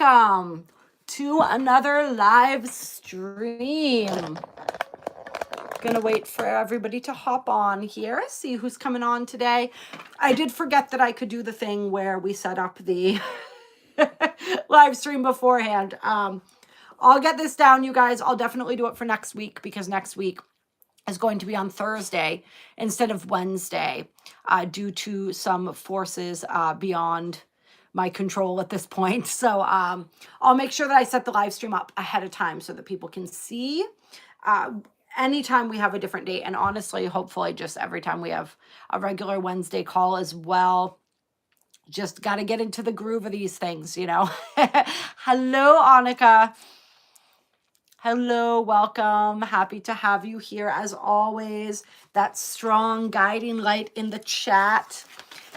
welcome to another live stream. Gonna wait for everybody to hop on here, see who's coming on today. I did forget that I could do the thing where we set up the live stream beforehand. I'll get this down, you guys. I'll definitely do it for next week because next week is going to be on Thursday instead of Wednesday due to some forces beyond my control at this point. So I'll make sure that I set the live stream up ahead of time so that people can see anytime we have a different date. And honestly, hopefully just every time we have a regular Wednesday call as well. Just got to get into the groove of these things, you know. Hello, Annika. Hello, welcome. Happy to have you here as always. That strong guiding light in the chat.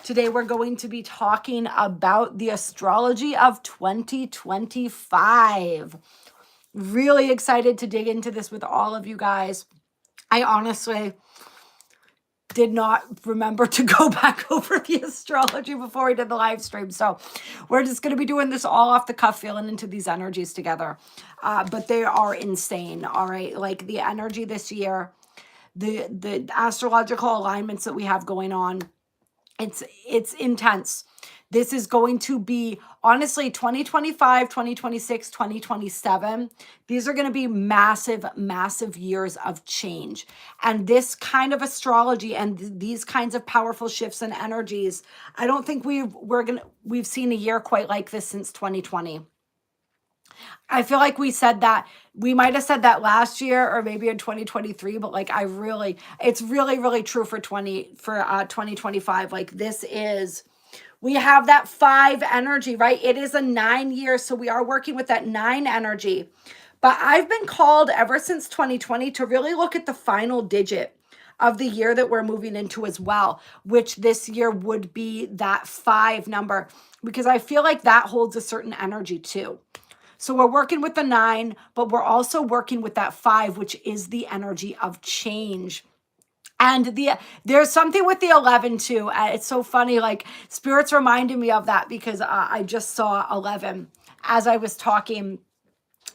Today we're going to be talking about the astrology of 2025. Really excited to dig into this with all of you guys. I honestly did not remember to go back over the astrology before we did the live stream. So we're just going to be doing this all off the cuff, feeling into these energies together. But they are insane. All right. Like the energy this year, the astrological alignments that we have going on, it's intense. This is going to be, honestly, 2025, 2026, 2027. These are going to be massive, massive years of change. And this kind of astrology and these kinds of powerful shifts and energies, I don't think we've seen a year quite like this since 2020. I feel like we might have said that last year or maybe in 2023, but like it's really, really true for 2025. Like we have that 5 energy, right? It is a 9 year. So we are working with that 9 energy, but I've been called ever since 2020 to really look at the final digit of the year that we're moving into as well, which this year would be that 5 number, because I feel like that holds a certain energy too. So we're working with the 9, but we're also working with that 5, which is the energy of change. And there's something with the 11 too. It's so funny, like Spirit's reminding me of that because I just saw 11 as I was talking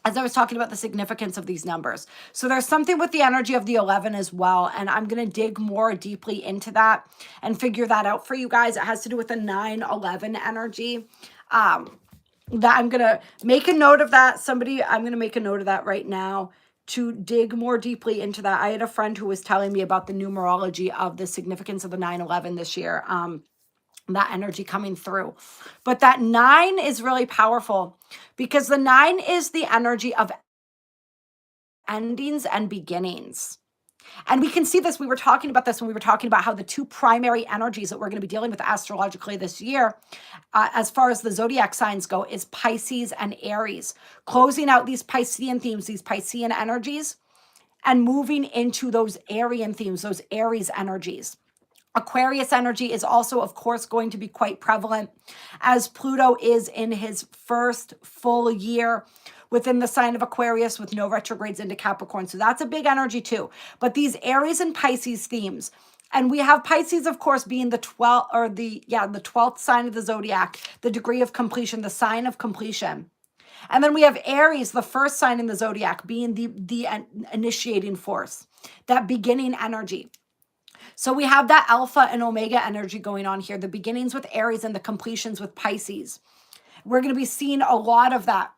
about the significance of these numbers. So there's something with the energy of the 11 as well. And I'm going to dig more deeply into that and figure that out for you guys. It has to do with the 9-11 energy. That I'm going to make a note of that. I'm going to make a note of that right now to dig more deeply into that. I had a friend who was telling me about the numerology of the significance of the 9/11 this year, that energy coming through. But that 9 is really powerful because the 9 is the energy of endings and beginnings. And we can see this. We were talking about this when we were talking about how the 2 primary energies that we're going to be dealing with astrologically this year, as far as the zodiac signs go, is Pisces and Aries. Closing out these Piscean themes, these Piscean energies, and moving into those Arian themes, those Aries energies. Aquarius energy is also, of course, going to be quite prevalent as Pluto is in his first full year within the sign of Aquarius with no retrogrades into Capricorn. So that's a big energy too. But these Aries and Pisces themes, and we have Pisces, of course, being the 12th sign of the zodiac, the degree of completion, the sign of completion. And then we have Aries, the first sign in the zodiac, being the initiating force, that beginning energy. So we have that alpha and omega energy going on here, the beginnings with Aries and the completions with Pisces. We're going to be seeing a lot of that.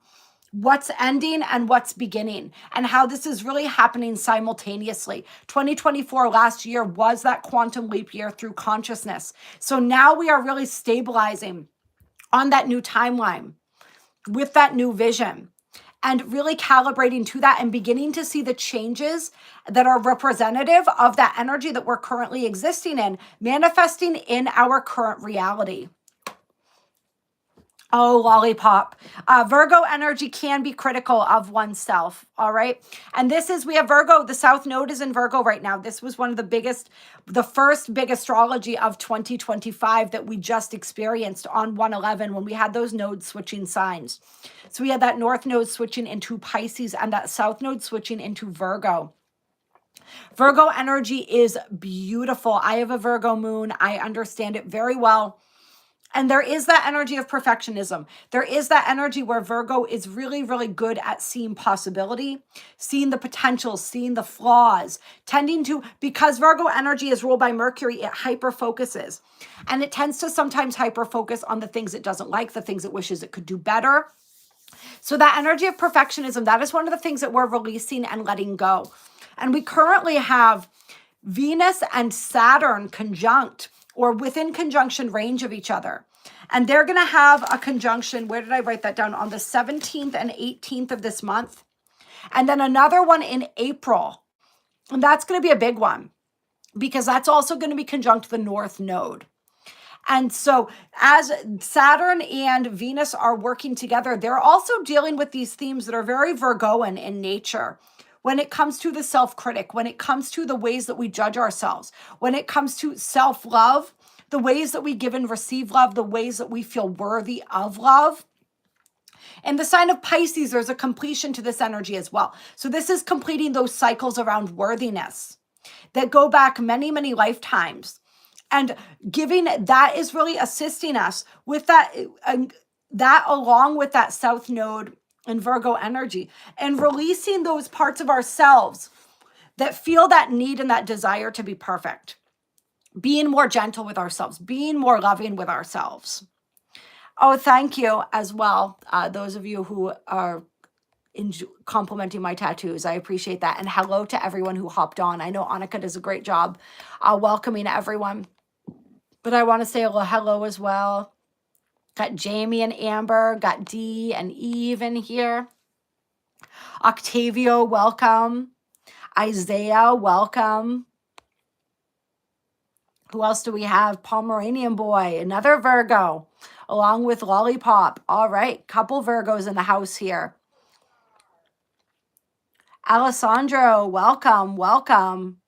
What's ending and what's beginning, and how this is really happening simultaneously. 2024 last year was that quantum leap year through consciousness. So now we are really stabilizing on that new timeline with that new vision and really calibrating to that and beginning to see the changes that are representative of that energy that we're currently existing in, manifesting in our current reality. Oh, lollipop. Virgo energy can be critical of oneself, all right? And we have Virgo, the South Node is in Virgo right now. This was one of the first big astrology of 2025 that we just experienced on 1/11 when we had those nodes switching signs. So we had that North Node switching into Pisces and that South Node switching into Virgo. Virgo energy is beautiful. I have a Virgo moon. I understand it very well. And there is that energy of perfectionism. There is that energy where Virgo is really, really good at seeing possibility, seeing the potential, seeing the flaws, tending to, because Virgo energy is ruled by Mercury, it hyper focuses. And it tends to sometimes hyper focus on the things it doesn't like, the things it wishes it could do better. So that energy of perfectionism, that is one of the things that we're releasing and letting go. And we currently have Venus and Saturn conjunct or within conjunction range of each other. And they're going to have a conjunction. Where did I write that down? On the 17th and 18th of this month. And then another one in April. And that's going to be a big one because that's also going to be conjunct the North Node. And so as Saturn and Venus are working together, they're also dealing with these themes that are very Virgoan in nature. When it comes to the self-critic, when it comes to the ways that we judge ourselves, when it comes to self-love, the ways that we give and receive love, the ways that we feel worthy of love. In the sign of Pisces, there's a completion to this energy as well. So this is completing those cycles around worthiness that go back many, many lifetimes. And giving, that is really assisting us with that, that along with that South Node and Virgo energy, and releasing those parts of ourselves that feel that need and that desire to be perfect, being more gentle with ourselves, being more loving with ourselves. Oh, thank you as well. Those of you who are complimenting my tattoos, I appreciate that. And hello to everyone who hopped on. I know Annika does a great job welcoming everyone, but I want to say hello as well. Got Jamie and Amber, got Dee and Eve in here. Octavio, welcome. Isaiah, welcome. Who else do we have? Pomeranian Boy, another Virgo, along with Lollipop. All right, couple Virgos in the house here. Alessandro, welcome, welcome.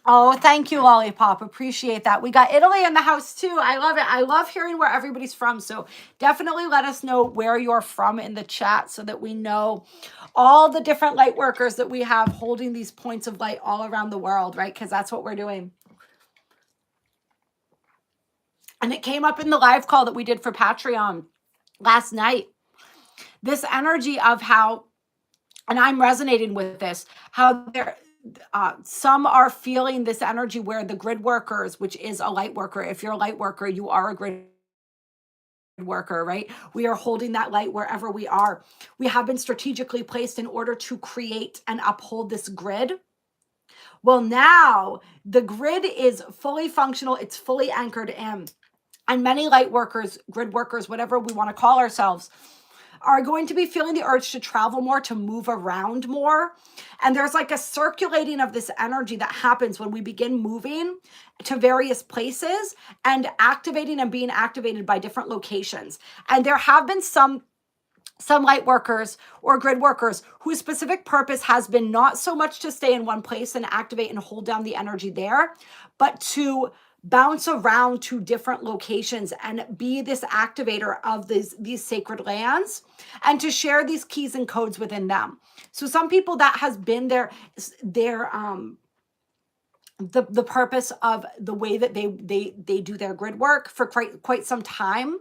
Oh, thank you, Lollipop. Appreciate that. We got Italy in the house too. I love it. I love hearing where everybody's from. So definitely let us know where you're from in the chat so that we know all the different light workers that we have holding these points of light all around the world, right? Because that's what we're doing. And it came up in the live call that we did for Patreon last night. This energy of how, and I'm resonating with this, how there, some are feeling this energy where the grid workers, which is a light worker, if you're a light worker, you are a grid worker, right? We are holding that light wherever we are. We have been strategically placed in order to create and uphold this grid. Well, now the grid is fully functional. It's fully anchored in. And many light workers, grid workers, whatever we want to call ourselves, are going to be feeling the urge to travel more, to move around more. And there's like a circulating of this energy that happens when we begin moving to various places and activating and being activated by different locations. And there have been some light workers or grid workers whose specific purpose has been not so much to stay in one place and activate and hold down the energy there, but to bounce around to different locations and be this activator of these sacred lands and to share these keys and codes within them. So some people, that has been the purpose of the way that they do their grid work for quite some time.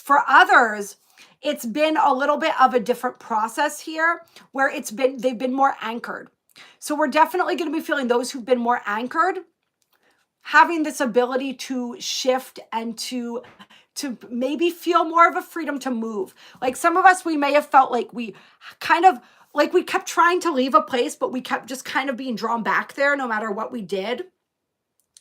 For others, it's been a little bit of a different process here where they've been more anchored. So we're definitely going to be feeling those who've been more anchored having this ability to shift and to maybe feel more of a freedom to move. Like some of us, we may have felt like we kept trying to leave a place, but we kept just kind of being drawn back there no matter what we did.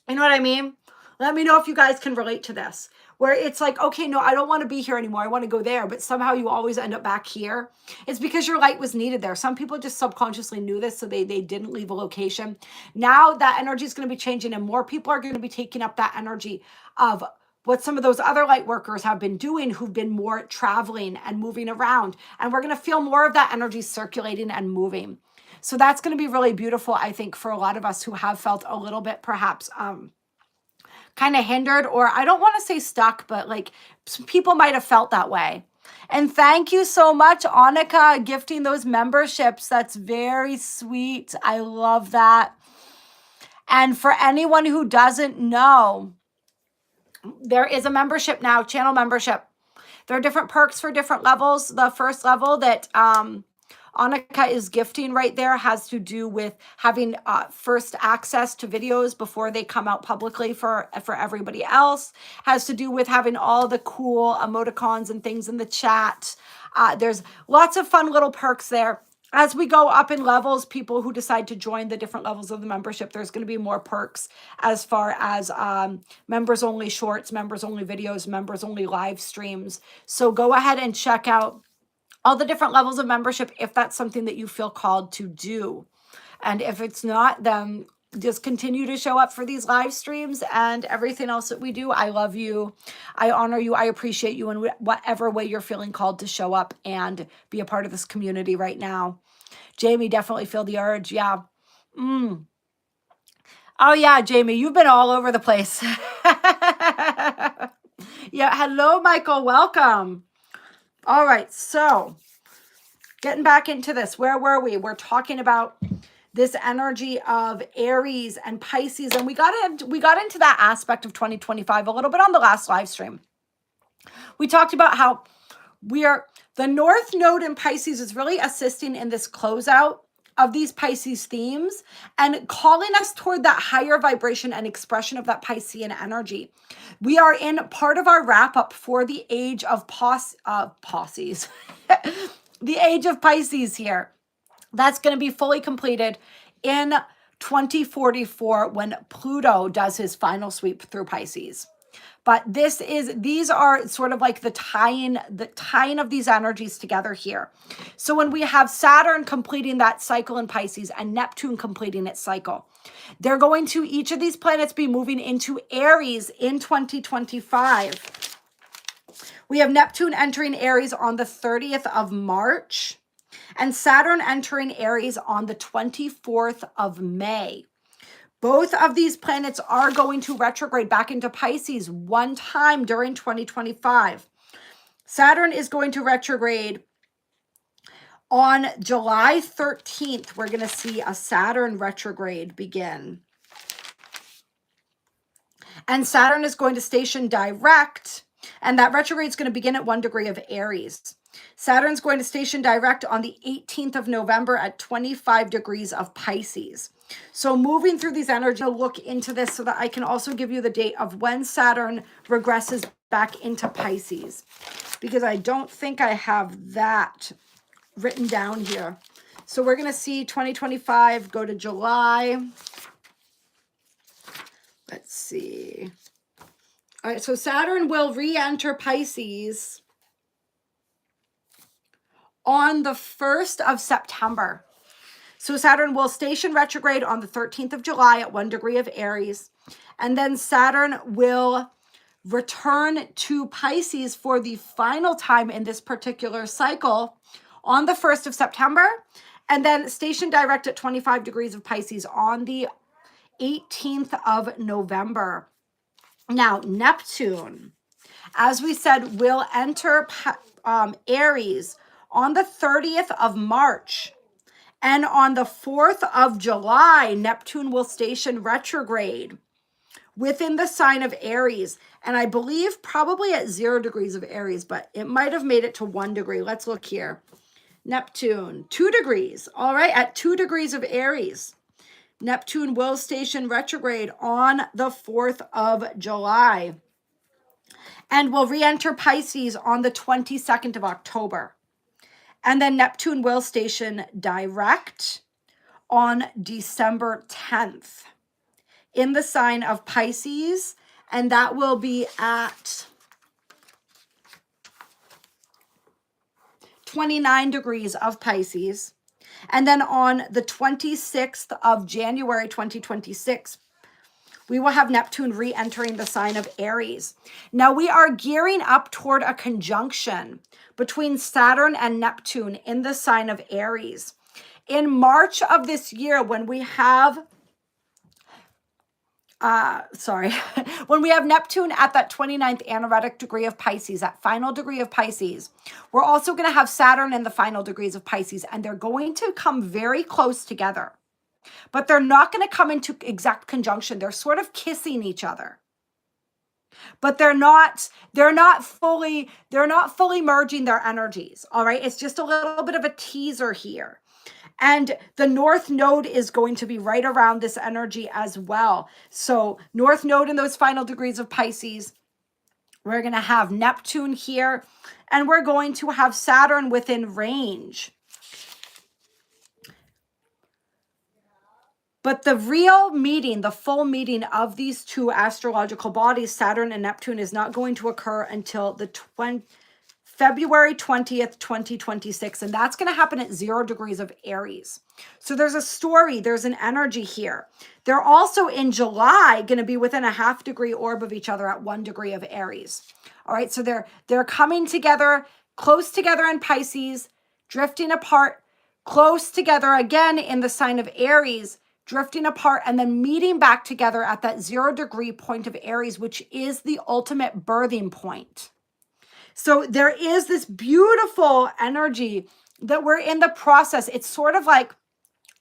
You know what I mean? Let me know if you guys can relate to this, where it's like, okay, no, I don't want to be here anymore. I want to go there, but somehow you always end up back here. It's because your light was needed there. Some people just subconsciously knew this, so they didn't leave a location. Now that energy is going to be changing and more people are going to be taking up that energy of what some of those other light workers have been doing, who've been more traveling and moving around. And we're going to feel more of that energy circulating and moving. So that's going to be really beautiful, I think, for a lot of us who have felt a little bit perhaps kind of hindered, or I don't want to say stuck, but like some people might have felt that way. And thank you so much, Annika, gifting those memberships. That's very sweet. I love that. And for anyone who doesn't know, There is a membership now, channel membership. There are different perks for different levels. The first level that Annika is gifting right there has to do with having first access to videos before they come out publicly for everybody else. Has to do with having all the cool emoticons and things in the chat. There's lots of fun little perks there. As we go up in levels, people who decide to join the different levels of the membership, there's going to be more perks as far as members only shorts, members only videos, members only live streams. So go ahead and check out all the different levels of membership if that's something that you feel called to do. And if it's not, then just continue to show up for these live streams and everything else that we do. I love you. I honor you. I appreciate you in whatever way you're feeling called to show up and be a part of this community right now. Jamie, definitely feel the urge. Yeah. Oh, yeah, Jamie, you've been all over the place. Yeah. Hello, Michael. Welcome. All right. So getting back into this, where were we? We're talking about this energy of Aries and Pisces. And we got into that aspect of 2025 a little bit on the last live stream. We talked about how the North Node in Pisces is really assisting in this closeout of these Pisces themes and calling us toward that higher vibration and expression of that Piscean energy. We are in part of our wrap up for the age of Pisces, the age of Pisces here. That's going to be fully completed in 2044 when Pluto does his final sweep through Pisces. But these are sort of like the tying of these energies together here. So when we have Saturn completing that cycle in Pisces and Neptune completing its cycle, they're going to, each of these planets, be moving into Aries in 2025. We have Neptune entering Aries on the 30th of March and Saturn entering Aries on the 24th of May. Both of these planets are going to retrograde back into Pisces one time during 2025. Saturn is going to retrograde on July 13th. We're going to see a Saturn retrograde begin. And Saturn is going to station direct, and that retrograde is going to begin at 1 degree of Aries. Saturn's going to station direct on the 18th of November at 25 degrees of Pisces. So moving through these energies, I'll look into this so that I can also give you the date of when Saturn regresses back into Pisces, because I don't think I have that written down here. So we're going to see 2025 go to July. Let's see. All right, so Saturn will re-enter Pisces on the 1st of September. So Saturn will station retrograde on the 13th of July at 1 degree of Aries. And then Saturn will return to Pisces for the final time in this particular cycle on the 1st of September. And then station direct at 25 degrees of Pisces on the 18th of November. Now, Neptune, as we said, will enter Aries on the 30th of March. And on the 4th of July, Neptune will station retrograde within the sign of Aries. And I believe probably at 0 degrees of Aries, but it might have made it to 1 degree. Let's look here. Neptune, 2 degrees. All right, at 2 degrees of Aries, Neptune will station retrograde on the 4th of July and will re-enter Pisces on the 22nd of October. And then Neptune will station direct on December 10th in the sign of Pisces. And that will be at 29 degrees of Pisces. And then on the 26th of January, 2026, we will have Neptune re-entering the sign of Aries. Now we are gearing up toward a conjunction between Saturn and Neptune in the sign of Aries. In March of this year, when we have, when we have Neptune at that 29th anaretic degree of Pisces, that final degree of Pisces, we're also going to have Saturn in the final degrees of Pisces, and they're going to come very close together. But they're not going to come into exact conjunction. They're sort of kissing each other. but they're not fully merging their energies. All right. It's just a little bit of a teaser here. And the North Node is going to be right around this energy as well. So North Node in those final degrees of Pisces. We're going to have Neptune here, and we're going to have Saturn within range. But the real meeting, the full meeting of these two astrological bodies, Saturn and Neptune, is not going to occur until the February 20th, 2026. And that's going to happen at 0 degrees of Aries. So there's a story, there's an energy here. They're also in July going to be within a 0.5 degree orb of each other at 1 degree of Aries. All right, so they're coming together, close together in Pisces, drifting apart, close together again in the sign of Aries, drifting apart, and then meeting back together at that 0 degree point of Aries, which is the ultimate birthing point. So there is this beautiful energy that we're in the process. It's sort of like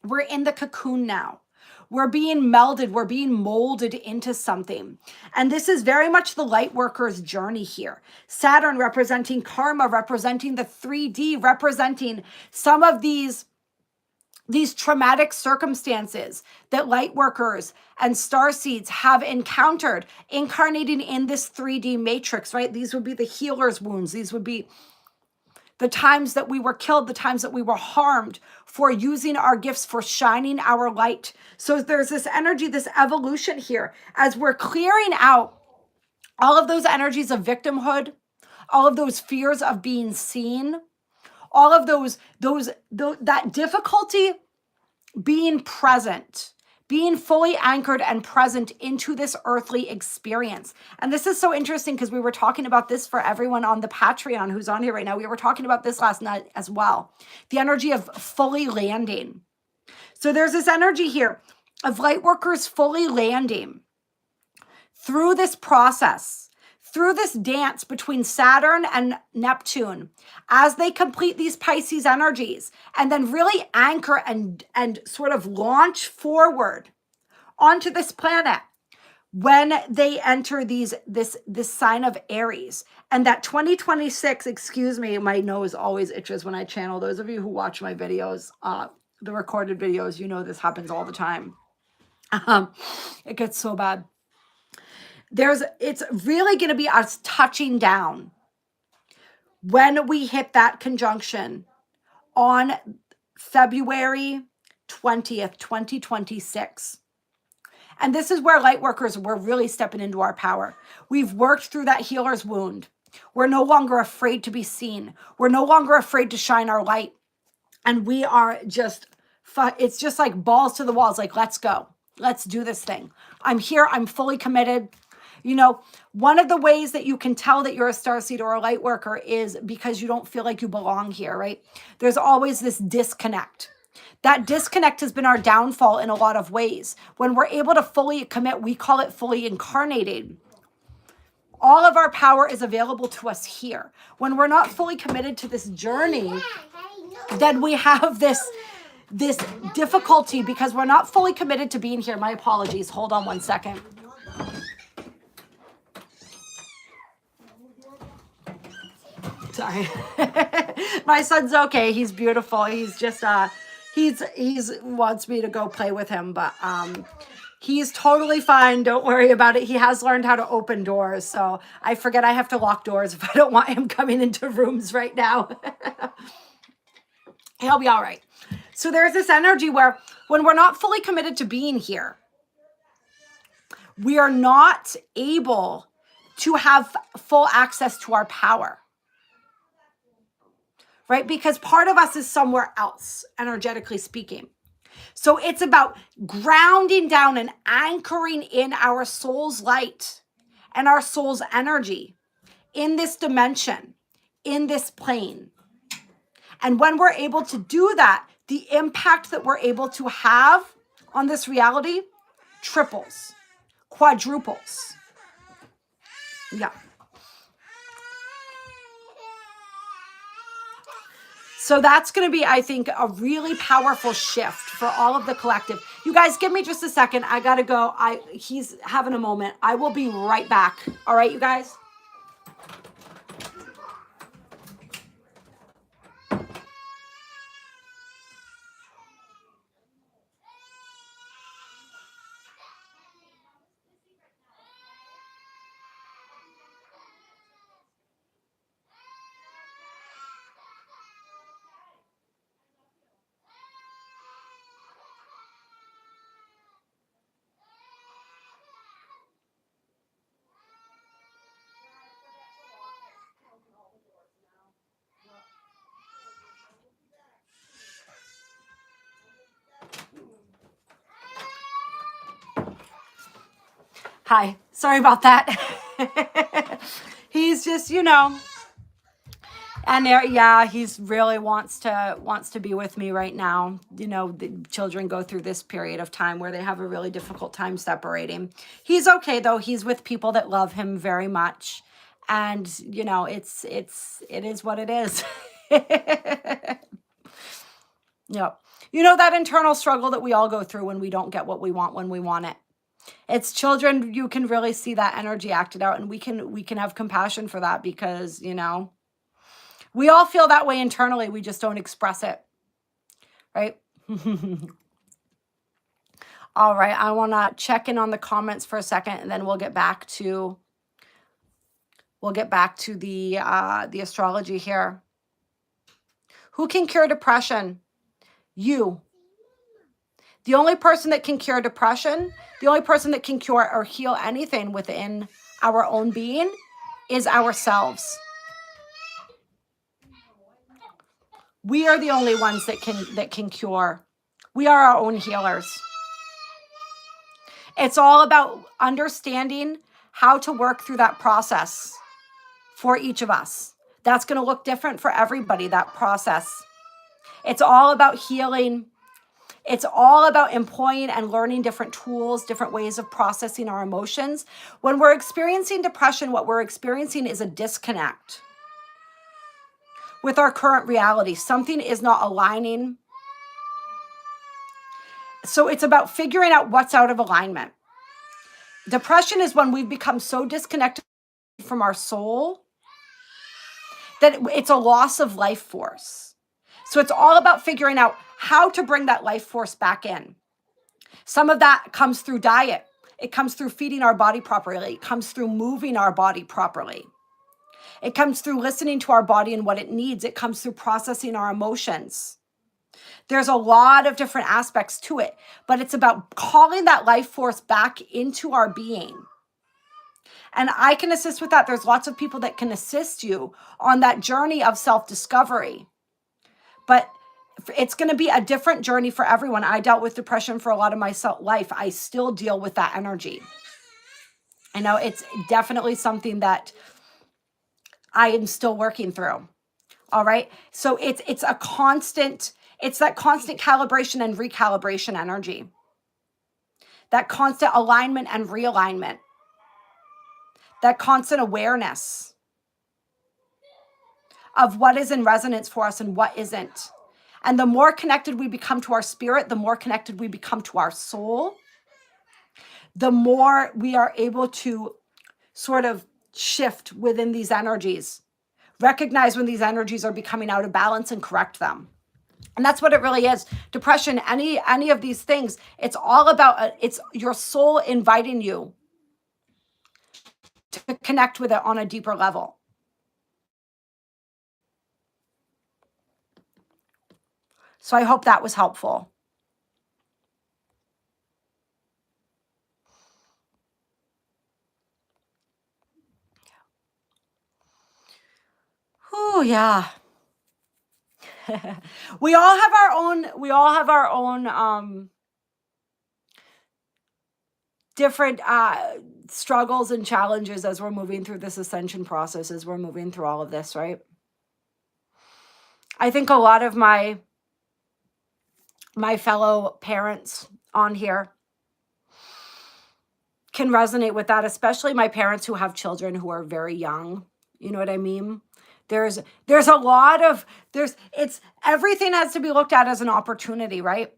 we're in the cocoon now. We're being melded. We're being molded into something. And this is very much the light worker's journey here. Saturn representing karma, representing the 3D, representing some of these traumatic circumstances that light workers and starseeds have encountered, incarnating in this 3D matrix, right? These would be the healer's wounds. These would be the times that we were killed, the times that we were harmed for using our gifts, for shining our light. So there's this energy, this evolution here, as we're clearing out all of those energies of victimhood, all of those fears of being seen, all of that difficulty being present, being fully anchored and present into this earthly experience. And this is so interesting because we were talking about this for everyone on the Patreon who's on here right now. We were talking about this last night as well. The energy of fully landing. So there's this energy here of light workers fully landing through this process, through this dance between Saturn and Neptune, as they complete these Pisces energies and then really anchor and sort of launch forward onto this planet when they enter this sign of Aries. And that 2026, excuse me, my nose always itches when I channel. Those of you who watch my videos, the recorded videos, you know this happens all the time. It gets so bad. It's really going to be us touching down when we hit that conjunction on February 20th, 2026. And this is where light workers, we're really stepping into our power. We've worked through that healer's wound. We're no longer afraid to be seen. We're no longer afraid to shine our light. And we are just, it's just like balls to the walls, like, let's go. Let's do this thing. I'm here. I'm fully committed. You know, one of the ways that you can tell that you're a starseed or a light worker is because you don't feel like you belong here, right? There's always this disconnect. That disconnect has been our downfall in a lot of ways. When we're able to fully commit, we call it fully incarnated. All of our power is available to us here. When we're not fully committed to this journey, then we have this difficulty because we're not fully committed to being here. My apologies. Hold on one second. Sorry. My son's okay. He's beautiful. He's just he's wants me to go play with him, but he's totally fine. Don't worry about it. He has learned how to open doors. So I forget I have to lock doors if I don't want him coming into rooms right now. He'll be all right. So there's this energy where when we're not fully committed to being here, we are not able to have full access to our power. Right? Because part of us is somewhere else, energetically speaking. So it's about grounding down and anchoring in our soul's light and our soul's energy in this dimension, in this plane. And when we're able to do that, the impact that we're able to have on this reality triples, quadruples. Yeah. So that's going to be, I think, a really powerful shift for all of the collective. You guys, give me just a second. I gotta go. He's having a moment. I will be right back. All right, you guys? Hi. Sorry about that. He's just, and there, yeah, he's really wants to be with me right now. The children go through this period of time where they have a really difficult time separating. He's okay though. He's with people that love him very much, and it is what it is. Yep. That internal struggle that we all go through when we don't get what we want when we want it. It's children. You can really see that energy acted out, and we can have compassion for that because we all feel that way internally. We just don't express it, right? All right. I want to check in on the comments for a second, and then we'll get back to the astrology here. Who can cure depression? You. The only person that can cure depression, the only person that can cure or heal anything within our own being is ourselves. We are the only ones that can cure. We are our own healers. It's all about understanding how to work through that process for each of us. That's going to look different for everybody, that process. It's all about healing. It's all about employing and learning different tools, different ways of processing our emotions. When we're experiencing depression, what we're experiencing is a disconnect with our current reality. Something is not aligning. So it's about figuring out what's out of alignment. Depression is when we've become so disconnected from our soul that it's a loss of life force. So it's all about figuring out how to bring that life force back in. Some of that comes through diet. It comes through feeding our body properly. It comes through moving our body properly. It comes through listening to our body and what it needs. It comes through processing our emotions. There's a lot of different aspects to it, but it's about calling that life force back into our being. And I can assist with that. There's lots of people that can assist you on that journey of self-discovery. But it's going to be a different journey for everyone. I dealt with depression for a lot of my life. I still deal with that energy. I know it's definitely something that I am still working through. All right. So it's that constant calibration and recalibration energy. That constant alignment and realignment. That constant awareness of what is in resonance for us and what isn't. And the more connected we become to our spirit, the more connected we become to our soul, the more we are able to sort of shift within these energies, recognize when these energies are becoming out of balance and correct them. And that's what it really is. Depression, any of these things, it's all about, it's your soul inviting you to connect with it on a deeper level. So I hope that was helpful. Oh yeah. We all have our own different struggles and challenges as we're moving through this ascension process, as we're moving through all of this, right? I think a lot of my fellow parents on here can resonate with that, especially my parents who have children who are very young. You know what I mean? There's a lot of, everything has to be looked at as an opportunity, right?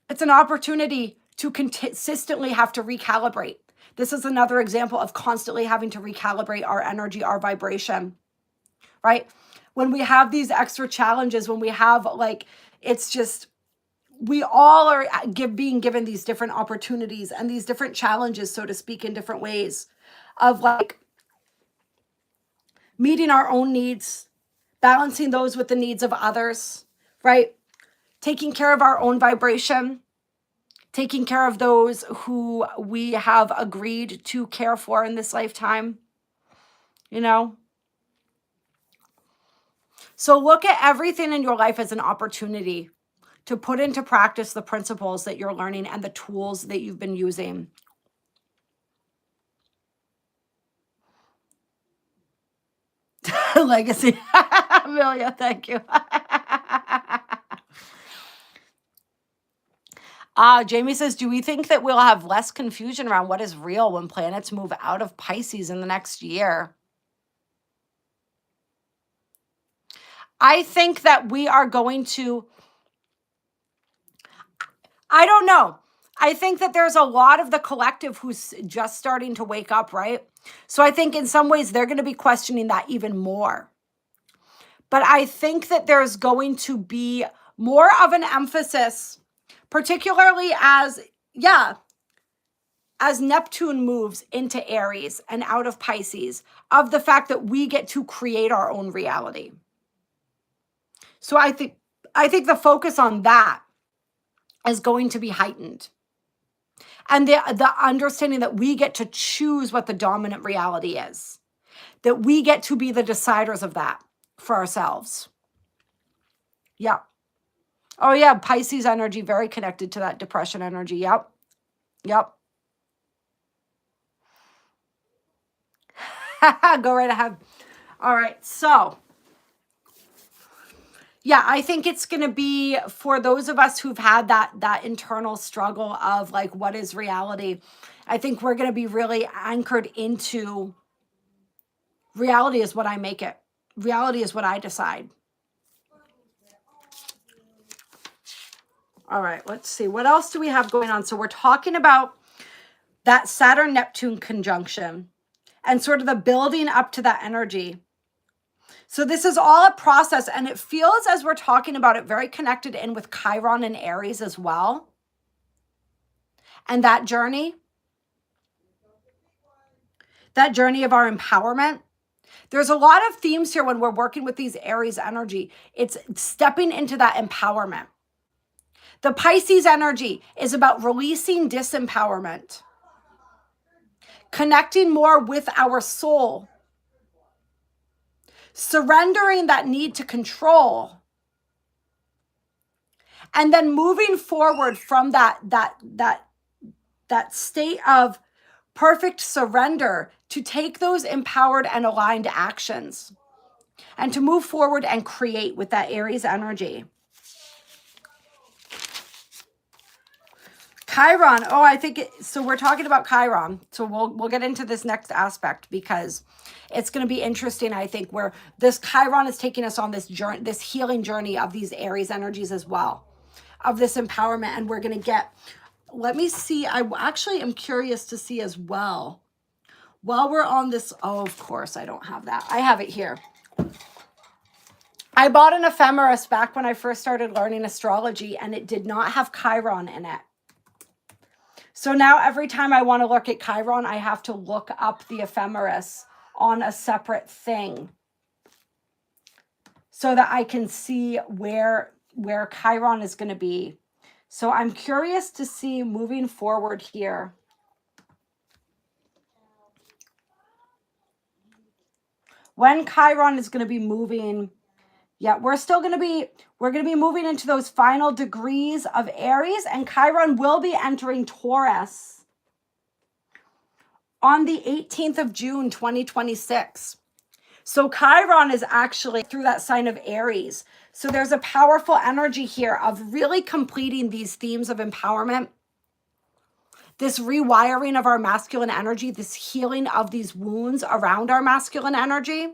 It's an opportunity to consistently have to recalibrate. This is another example of constantly having to recalibrate our energy, our vibration, right? When we have these extra challenges, when we have like, it's just, we all are being given these different opportunities and these different challenges, so to speak, in different ways of like meeting our own needs, balancing those with the needs of others, right? Taking care of our own vibration, taking care of those who we have agreed to care for in this lifetime, you know? So look at everything in your life as an opportunity to put into practice the principles that you're learning and the tools that you've been using. Legacy. Amelia, thank you. Jamie says, do we think that we'll have less confusion around what is real when planets move out of Pisces in the next year? I think that we are going to, I don't know. I think that there's a lot of the collective who's just starting to wake up, right? So I think in some ways they're going to be questioning that even more. But I think that there's going to be more of an emphasis, particularly as Neptune moves into Aries and out of Pisces, of the fact that we get to create our own reality. So I think the focus on that is going to be heightened. And the understanding that we get to choose what the dominant reality is, that we get to be the deciders of that for ourselves. Yeah. Oh yeah, Pisces energy, very connected to that depression energy. Yep. Go right ahead. All right, so yeah, I think it's going to be for those of us who've had that internal struggle of like, what is reality? I think we're going to be really anchored into reality is what I make it. Reality is what I decide. All right, let's see. What else do we have going on? So we're talking about that Saturn-Neptune conjunction and sort of the building up to that energy. So this is all a process, and it feels, as we're talking about it, very connected in with Chiron and Aries as well. And that journey of our empowerment. There's a lot of themes here when we're working with these Aries energy. It's stepping into that empowerment. The Pisces energy is about releasing disempowerment, connecting more with our soul, surrendering that need to control, and then moving forward from that state of perfect surrender to take those empowered and aligned actions and to move forward and create with that Aries energy. Chiron. Oh, I think so we're talking about Chiron. So we'll get into this next aspect because it's going to be interesting, I think, where this Chiron is taking us on this journey, this healing journey of these Aries energies as well, of this empowerment. And we're going to get, let me see. I actually am curious to see as well. While we're on this, oh, of course, I don't have that. I have it here. I bought an ephemeris back when I first started learning astrology, and it did not have Chiron in it. So now every time I want to look at Chiron, I have to look up the ephemeris on a separate thing so that I can see where Chiron is going to be. So I'm curious to see moving forward here. When Chiron is going to be moving, yeah, we're going to be moving into those final degrees of Aries, and Chiron will be entering Taurus on the 18th of June, 2026. So Chiron is actually through that sign of Aries. So there's a powerful energy here of really completing these themes of empowerment, this rewiring of our masculine energy, this healing of these wounds around our masculine energy.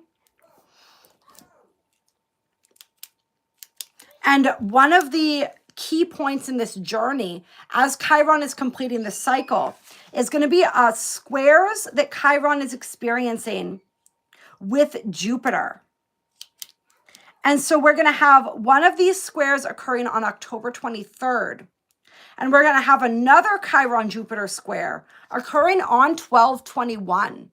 And one of the key points in this journey as Chiron is completing the cycle is going to be squares that Chiron is experiencing with Jupiter. And so we're going to have one of these squares occurring on October 23rd. And we're going to have another Chiron-Jupiter square occurring on 12/21.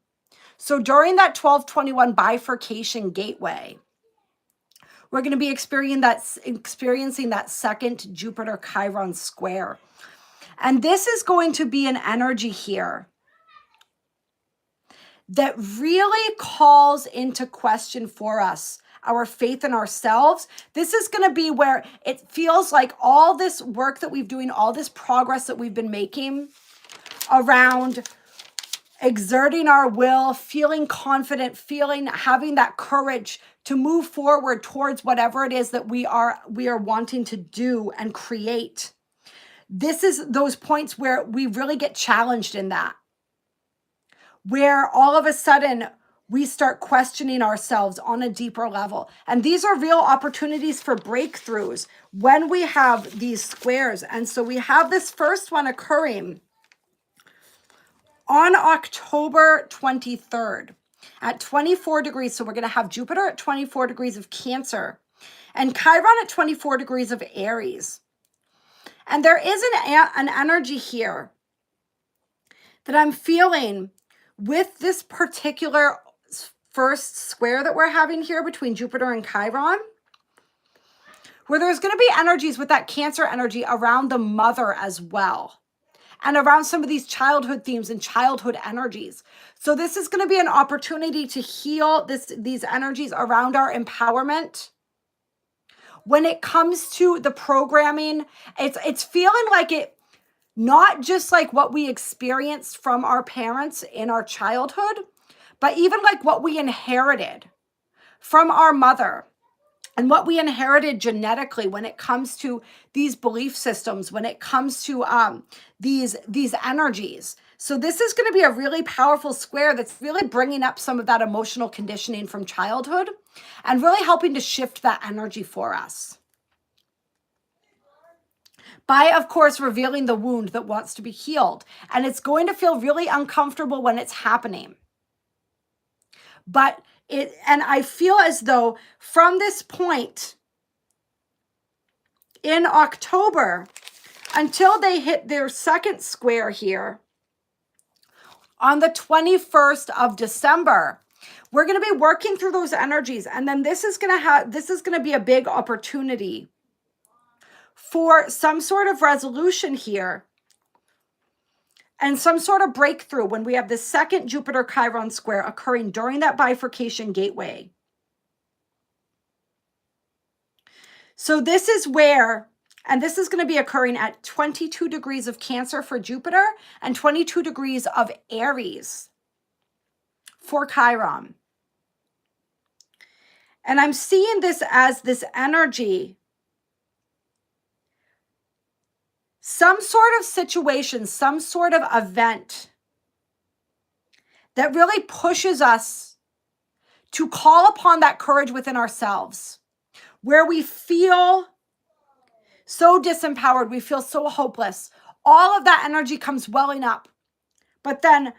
So during that 12/21 bifurcation gateway, we're going to be experiencing that second Jupiter-Chiron square. And this is going to be an energy here that really calls into question for us our faith in ourselves. This is going to be where it feels like all this work that we've doing, all this progress that we've been making around exerting our will, feeling confident, having that courage to move forward towards whatever it is that we are wanting to do and create. This is those points where we really get challenged in that, where all of a sudden we start questioning ourselves on a deeper level. And these are real opportunities for breakthroughs when we have these squares. And so we have this first one occurring on October 23rd at 24 degrees. So we're going to have Jupiter at 24 degrees of Cancer and Chiron at 24 degrees of Aries. And there is an energy here that I'm feeling with this particular first square that we're having here between Jupiter and Chiron, where there's going to be energies with that Cancer energy around the mother as well, and around some of these childhood themes and childhood energies. So this is going to be an opportunity to heal these energies around our empowerment. When it comes to the programming, it's feeling like it, not just like what we experienced from our parents in our childhood, but even like what we inherited from our mother and what we inherited genetically when it comes to these belief systems, when it comes to these energies. So this is going to be a really powerful square that's really bringing up some of that emotional conditioning from childhood and really helping to shift that energy for us. By, of course, revealing the wound that wants to be healed. And it's going to feel really uncomfortable when it's happening. And I feel as though from this point in October until they hit their second square here on the 21st of December, we're going to be working through those energies. And then this is going to be a big opportunity for some sort of resolution here and some sort of breakthrough when we have the second Jupiter-Chiron square occurring during that bifurcation gateway. So this is where, and this is going to be occurring at 22 degrees of Cancer for Jupiter and 22 degrees of Aries for Chiron. And I'm seeing this as this energy, some sort of situation, some sort of event that really pushes us to call upon that courage within ourselves, where we feel so disempowered, we feel so hopeless. All of that energy comes welling up, but then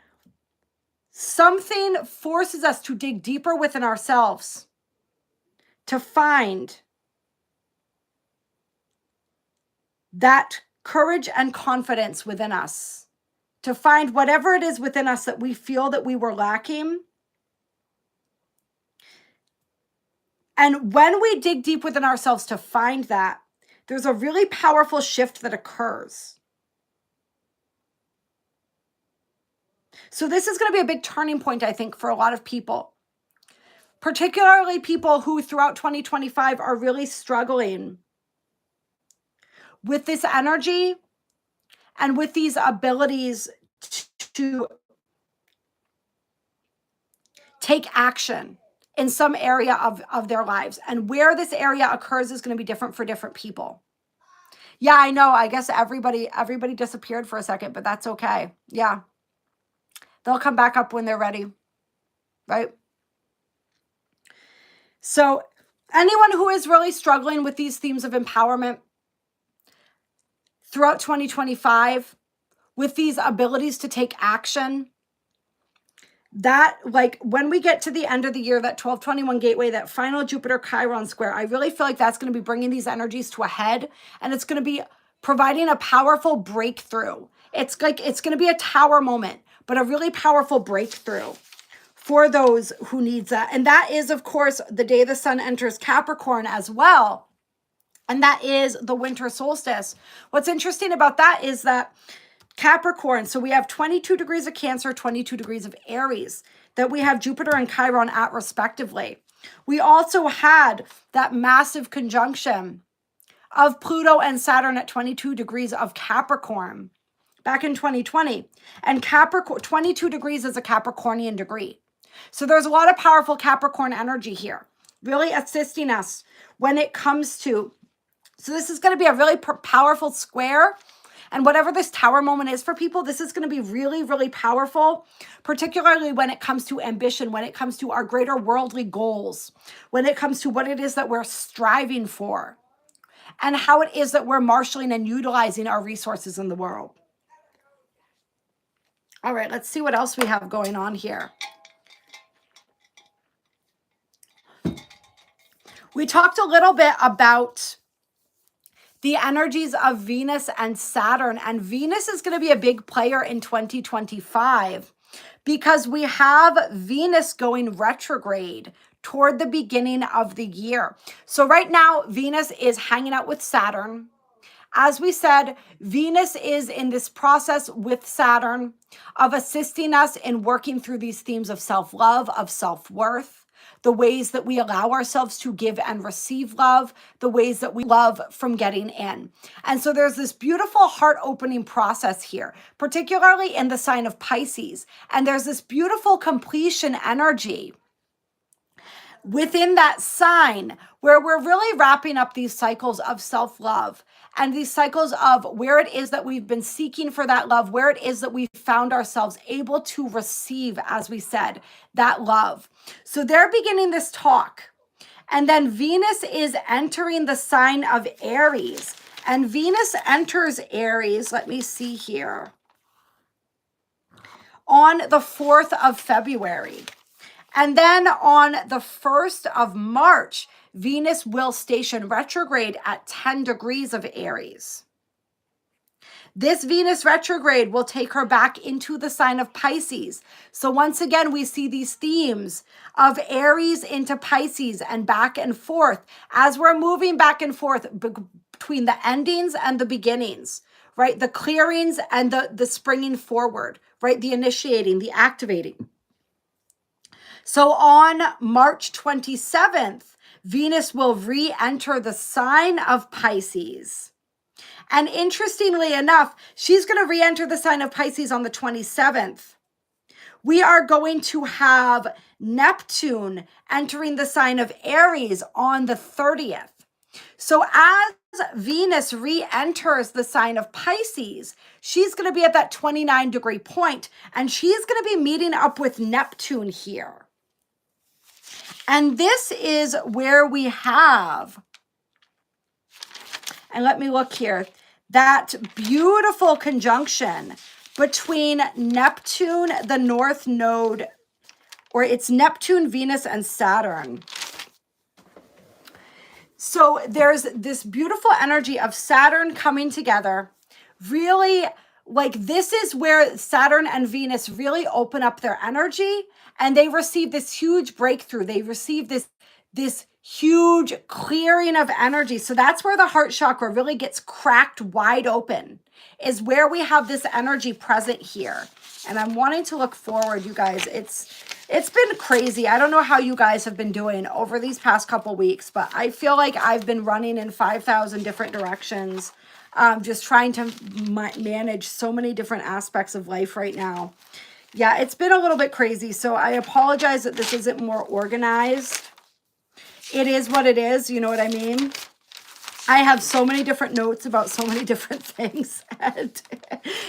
something forces us to dig deeper within ourselves to find that courage and confidence within us, to find whatever it is within us that we feel that we were lacking. And when we dig deep within ourselves to find that, there's a really powerful shift that occurs. So this is going to be a big turning point, I think, for a lot of people, particularly people who throughout 2025 are really struggling with this energy and with these abilities to take action in some area of their lives. And where this area occurs is going to be different for different people. Yeah, I know. I guess everybody disappeared for a second, but that's okay. Yeah. They'll come back up when they're ready, right? So anyone who is really struggling with these themes of empowerment, throughout 2025 with these abilities to take action. That, like, when we get to the end of the year, that 1221 gateway, that final Jupiter Chiron square, I really feel like that's going to be bringing these energies to a head, and it's going to be providing a powerful breakthrough. It's like, it's going to be a tower moment, but a really powerful breakthrough for those who needs that. And that is, of course, the day the sun enters Capricorn as well. And that is the winter solstice. What's interesting about that is that Capricorn, so we have 22 degrees of Cancer, 22 degrees of Aries, that we have Jupiter and Chiron at respectively. We also had that massive conjunction of Pluto and Saturn at 22 degrees of Capricorn back in 2020. And Capricorn, 22 degrees is a Capricornian degree. So there's a lot of powerful Capricorn energy here, really assisting us when it comes to, so this is going to be a really powerful square. And whatever this tower moment is for people, this is going to be really, really powerful, particularly when it comes to ambition, when it comes to our greater worldly goals, when it comes to what it is that we're striving for, and how it is that we're marshaling and utilizing our resources in the world. All right, let's see what else we have going on here. We talked a little bit about the energies of Venus and Saturn, and Venus is going to be a big player in 2025 because we have Venus going retrograde toward the beginning of the year. So right now, Venus is hanging out with Saturn. As we said, Venus is in this process with Saturn of assisting us in working through these themes of self-love, of self-worth, the ways that we allow ourselves to give and receive love, the ways that we love from getting in. And so there's this beautiful heart-opening process here, particularly in the sign of Pisces. And there's this beautiful completion energy within that sign where we're really wrapping up these cycles of self-love and these cycles of where it is that we've been seeking for that love, where it is that we found ourselves able to receive, as we said, that love. So they're beginning this talk. And then Venus is entering the sign of Aries. And Venus enters Aries, let me see here, on the 4th of February. And then on the 1st of March, Venus will station retrograde at 10 degrees of Aries. This Venus retrograde will take her back into the sign of Pisces. So once again, we see these themes of Aries into Pisces and back and forth as we're moving back and forth between the endings and the beginnings, right? The clearings and the springing forward, right? The initiating, the activating. So on March 27th, Venus will re-enter the sign of Pisces. And interestingly enough, she's going to re-enter the sign of Pisces on the 27th. We are going to have Neptune entering the sign of Aries on the 30th. So as Venus re-enters the sign of Pisces, she's going to be at that 29-degree point, and she's going to be meeting up with Neptune here. And this is where we have, and let me look here, that beautiful conjunction between Neptune, the North Node, or it's Neptune, Venus, and Saturn. So there's this beautiful energy of Saturn coming together, really, like this is where Saturn and Venus really open up their energy and they receive this huge breakthrough. They receive this huge clearing of energy. So that's where the heart chakra really gets cracked wide open, is where we have this energy present here. And I'm wanting to look forward, you guys. It's been crazy. I don't know how you guys have been doing over these past couple weeks, but I feel like I've been running in 5,000 different directions, just trying to manage so many different aspects of life right now. Yeah, it's been a little bit crazy, so I apologize that this isn't more organized. It is what it is, you know what I mean? I have so many different notes about so many different things. And,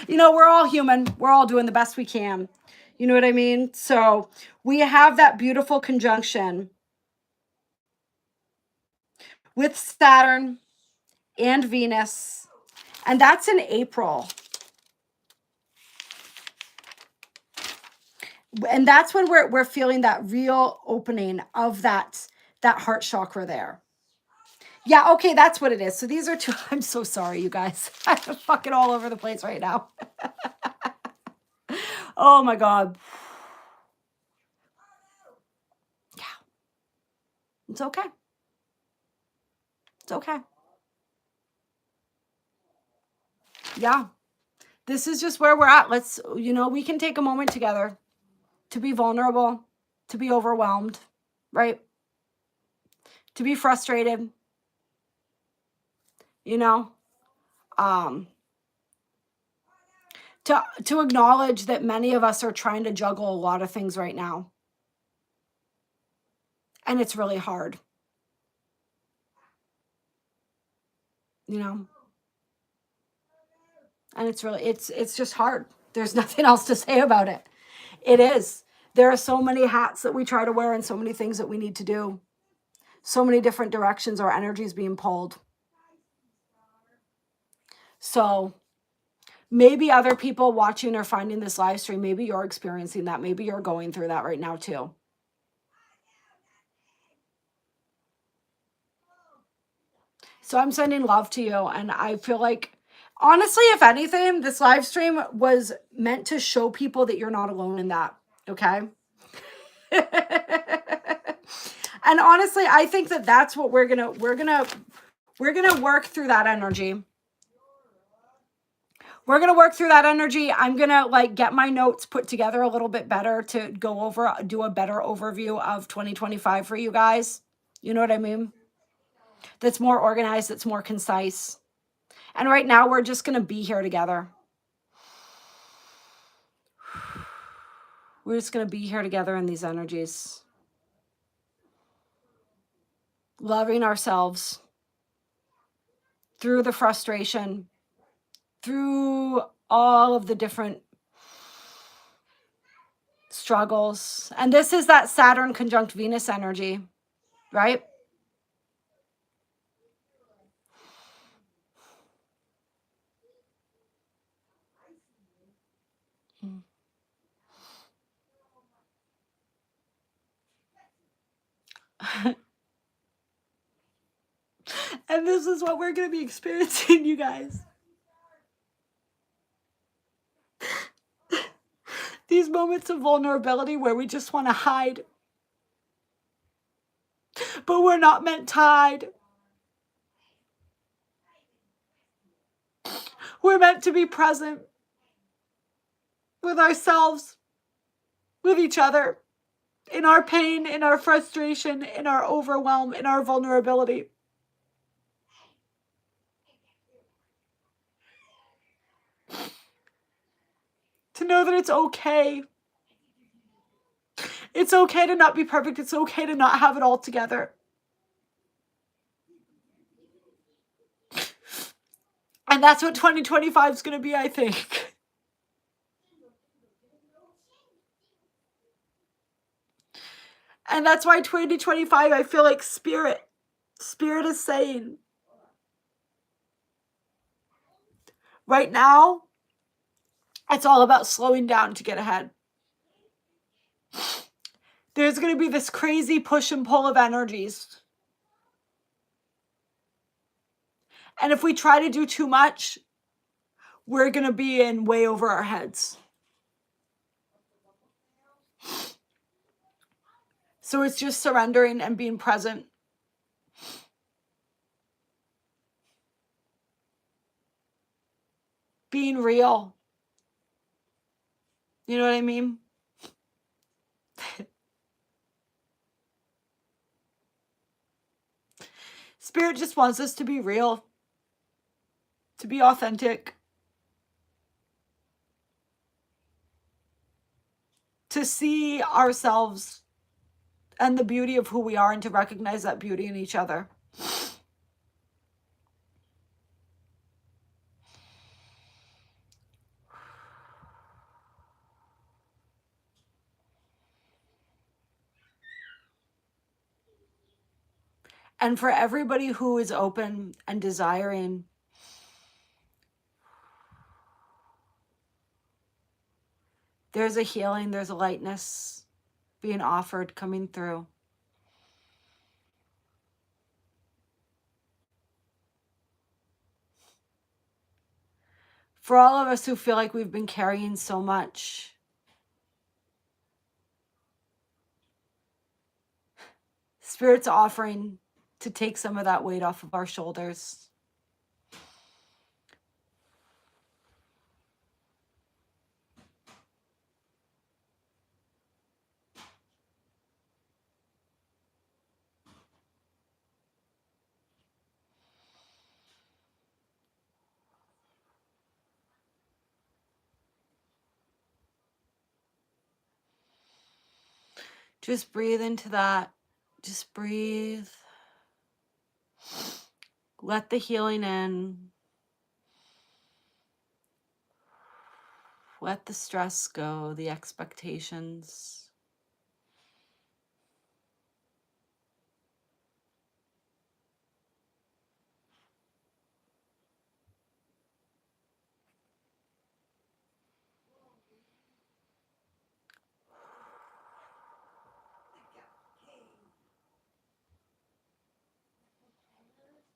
you know, we're all human. We're all doing the best we can. You know what I mean? So we have that beautiful conjunction with Saturn and Venus And that's in April. And that's when we're feeling that real opening of that heart chakra there. Yeah, okay, that's what it is. So these are two. I'm so sorry, you guys. I'm fucking all over the place right now. Oh my God. Yeah. It's okay. It's okay. Yeah. This is just where we're at. Let's, we can take a moment together to be vulnerable, to be overwhelmed, right? To be frustrated, to acknowledge that many of us are trying to juggle a lot of things right now. And it's really hard. And it's just hard. There's nothing else to say about it. It is. There are so many hats that we try to wear and so many things that we need to do. So many different directions our energy is being pulled. So maybe other people watching or finding this live stream, maybe you're experiencing that. Maybe you're going through that right now too. So I'm sending love to you. And I feel like, honestly, if anything, this live stream was meant to show people that you're not alone in that. Okay. And honestly, I think that that's what we're gonna work through that energy. We're gonna work through that energy. I'm gonna get my notes put together a little bit better to do a better overview of 2025 for you guys. You know what I mean? That's more organized, that's more concise. And right now we're just gonna be here together. We're just gonna be here together in these energies. Loving ourselves through the frustration, through all of the different struggles. And this is that Saturn conjunct Venus energy, right? And this is what we're going to be experiencing, you guys. These moments of vulnerability where we just want to hide. But we're not meant to hide. We're meant to be present with ourselves, with each other, in our pain, in our frustration, in our overwhelm, in our vulnerability. To know that it's okay. It's okay to not be perfect. It's okay to not have it all together. And that's what 2025 is going to be, I think. And that's why 2025, I feel like Spirit is saying, right now, it's all about slowing down to get ahead. There's going to be this crazy push and pull of energies. And if we try to do too much, we're going to be in way over our heads. So it's just surrendering and being present. Being real. You know what I mean? Spirit just wants us to be real. To be authentic. To see ourselves and the beauty of who we are and to recognize that beauty in each other. And for everybody who is open and desiring There's a healing, there's a lightness being offered, coming through. For all of us who feel like we've been carrying so much, Spirit's offering to take some of that weight off of our shoulders. Just breathe into that. Just breathe. Let the healing in. Let the stress go, the expectations.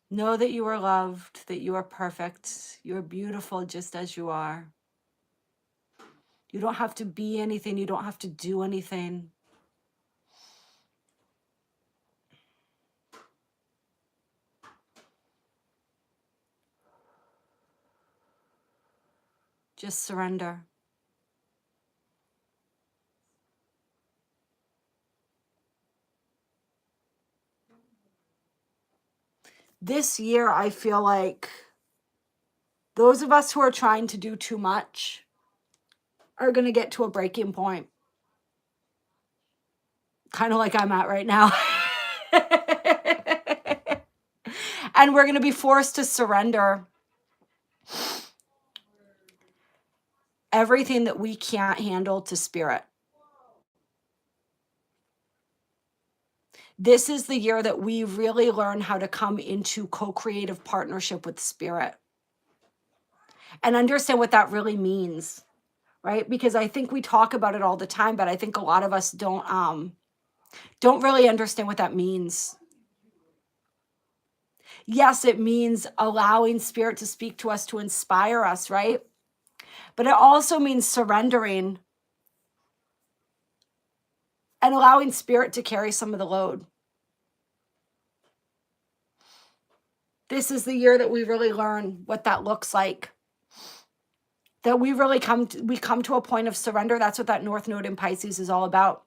Know that you are loved, that you are perfect, you are beautiful just as you are. You don't have to be anything, you don't have to do anything. Just surrender. This year, I feel like those of us who are trying to do too much are going to get to a breaking point. Kind of like I'm at right now. And we're going to be forced to surrender everything that we can't handle to Spirit. This is the year that we really learn how to come into co-creative partnership with Spirit and understand what that really means, right? Because I think we talk about it all the time, but I think a lot of us don't really understand what that means. Yes, it means allowing Spirit to speak to us, to inspire us, right? But it also means surrendering and allowing Spirit to carry some of the load. This is the year that we really learn what that looks like. That we really come to a point of surrender. That's what that North Node in Pisces is all about.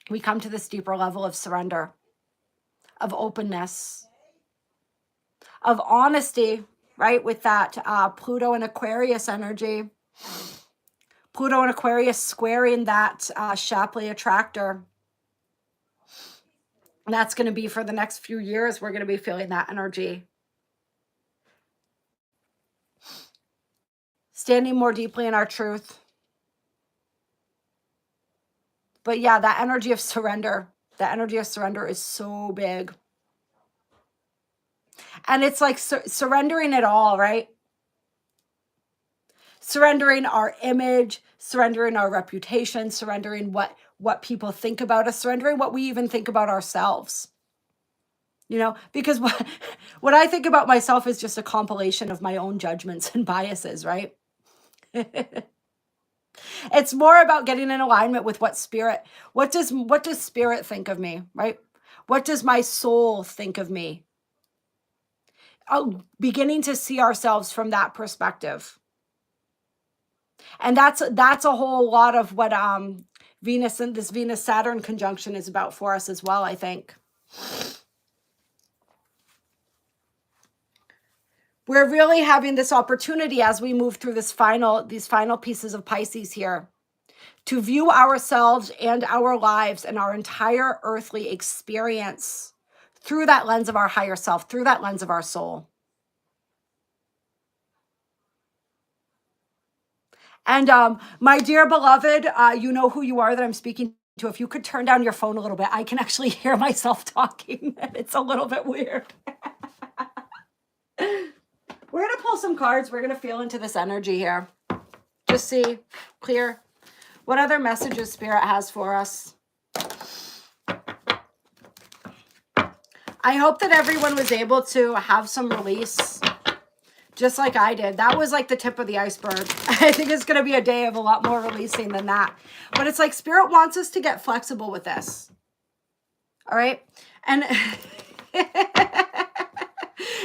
We come to this deeper level of surrender, of openness, of honesty, right? With that Pluto and Aquarius energy. Pluto and Aquarius squaring that Shapley attractor. And that's going to be for the next few years. We're going to be feeling that energy. Standing more deeply in our truth. But yeah, that energy of surrender is so big. And it's like surrendering it all, right? Surrendering our image, surrendering our reputation, surrendering what people think about us, surrendering what we even think about ourselves. You know, because what I think about myself is just a compilation of my own judgments and biases, right? It's more about getting in alignment with what does Spirit think of me, right? What does my soul think of me? Beginning to see ourselves from that perspective. And that's a whole lot of what Venus and this Venus-Saturn conjunction is about for us as well, I think. We're really having this opportunity as we move through these final pieces of Pisces here to view ourselves and our lives and our entire earthly experience through that lens of our higher self, through that lens of our soul. And my dear beloved, you know who you are that I'm speaking to. If you could turn down your phone a little bit, I can actually hear myself talking. It's a little bit weird. We're going to pull some cards. We're going to feel into this energy here. Just see, clear. What other messages Spirit has for us? I hope that everyone was able to have some release, just like I did. That was like the tip of the iceberg. I think it's going to be a day of a lot more releasing than that. But it's like Spirit wants us to get flexible with this. All right? And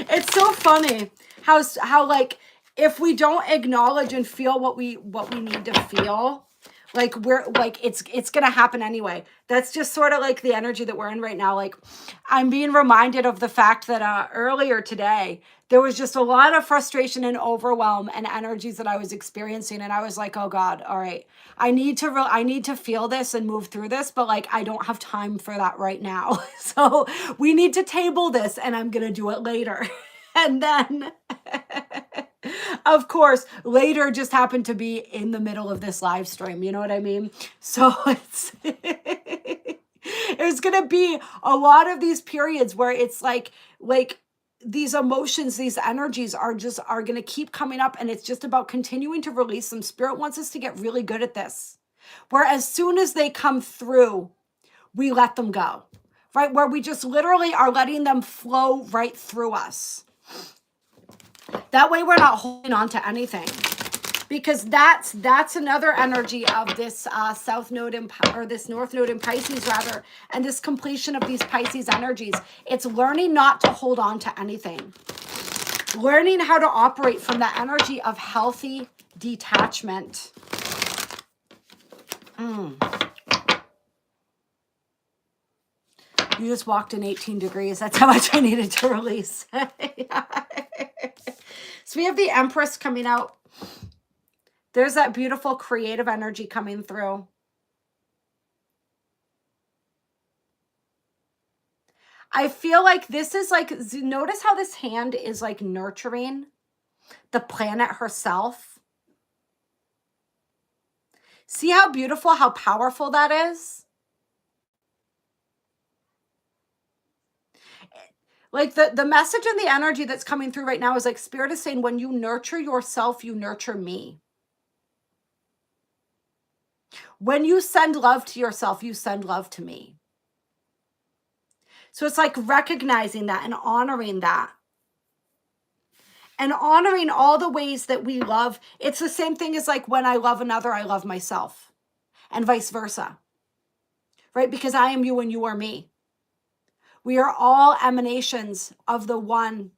it's so funny how like if we don't acknowledge and feel what we need to feel, like we're like it's gonna happen anyway. That's just sort of like the energy that we're in right now. Like I'm being reminded of the fact that earlier today there was just a lot of frustration and overwhelm and energies that I was experiencing, and I was like, oh God, all right, I need to feel this and move through this, but like I don't have time for that right now. So we need to table this, and I'm gonna do it later. And then of course, later just happened to be in the middle of this live stream. You know what I mean? So it's there's going to be a lot of these periods where it's like these emotions, these energies are going to keep coming up, and it's just about continuing to release them. Spirit wants us to get really good at this, where as soon as they come through, we let them go, right? Where we just literally are letting them flow right through us. That way we're not holding on to anything, because that's another energy of this South Node or this North Node in Pisces rather, and this completion of these Pisces energies. It's learning not to hold on to anything. Learning how to operate from the energy of healthy detachment. You just walked in 18 degrees. That's how much I needed to release. So we have the Empress coming out. There's that beautiful creative energy coming through. I feel like this is like, notice how this hand is like nurturing the planet herself. See how beautiful, how powerful that is? Like the message and the energy that's coming through right now is like Spirit is saying, when you nurture yourself, you nurture me. When you send love to yourself, you send love to me. So it's like recognizing that and honoring that. And honoring all the ways that we love. It's the same thing as like when I love another, I love myself. And vice versa. Right? Because I am you and you are me. We are all emanations of the one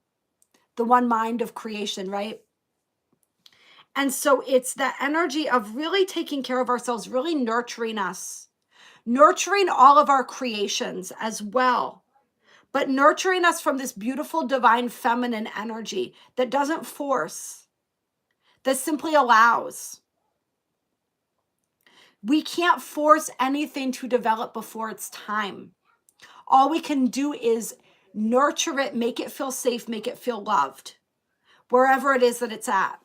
mind of creation, right? And so it's the energy of really taking care of ourselves, really nurturing us, nurturing all of our creations as well, but nurturing us from this beautiful divine feminine energy that doesn't force, that simply allows. We can't force anything to develop before it's time. All we can do is nurture it, make it feel safe, make it feel loved, wherever it is that it's at.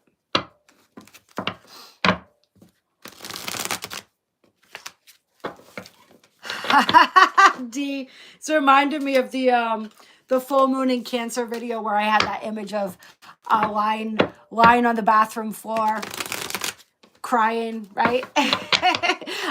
D, it's reminded me of the full moon in Cancer video where I had that image of lying on the bathroom floor, crying, right?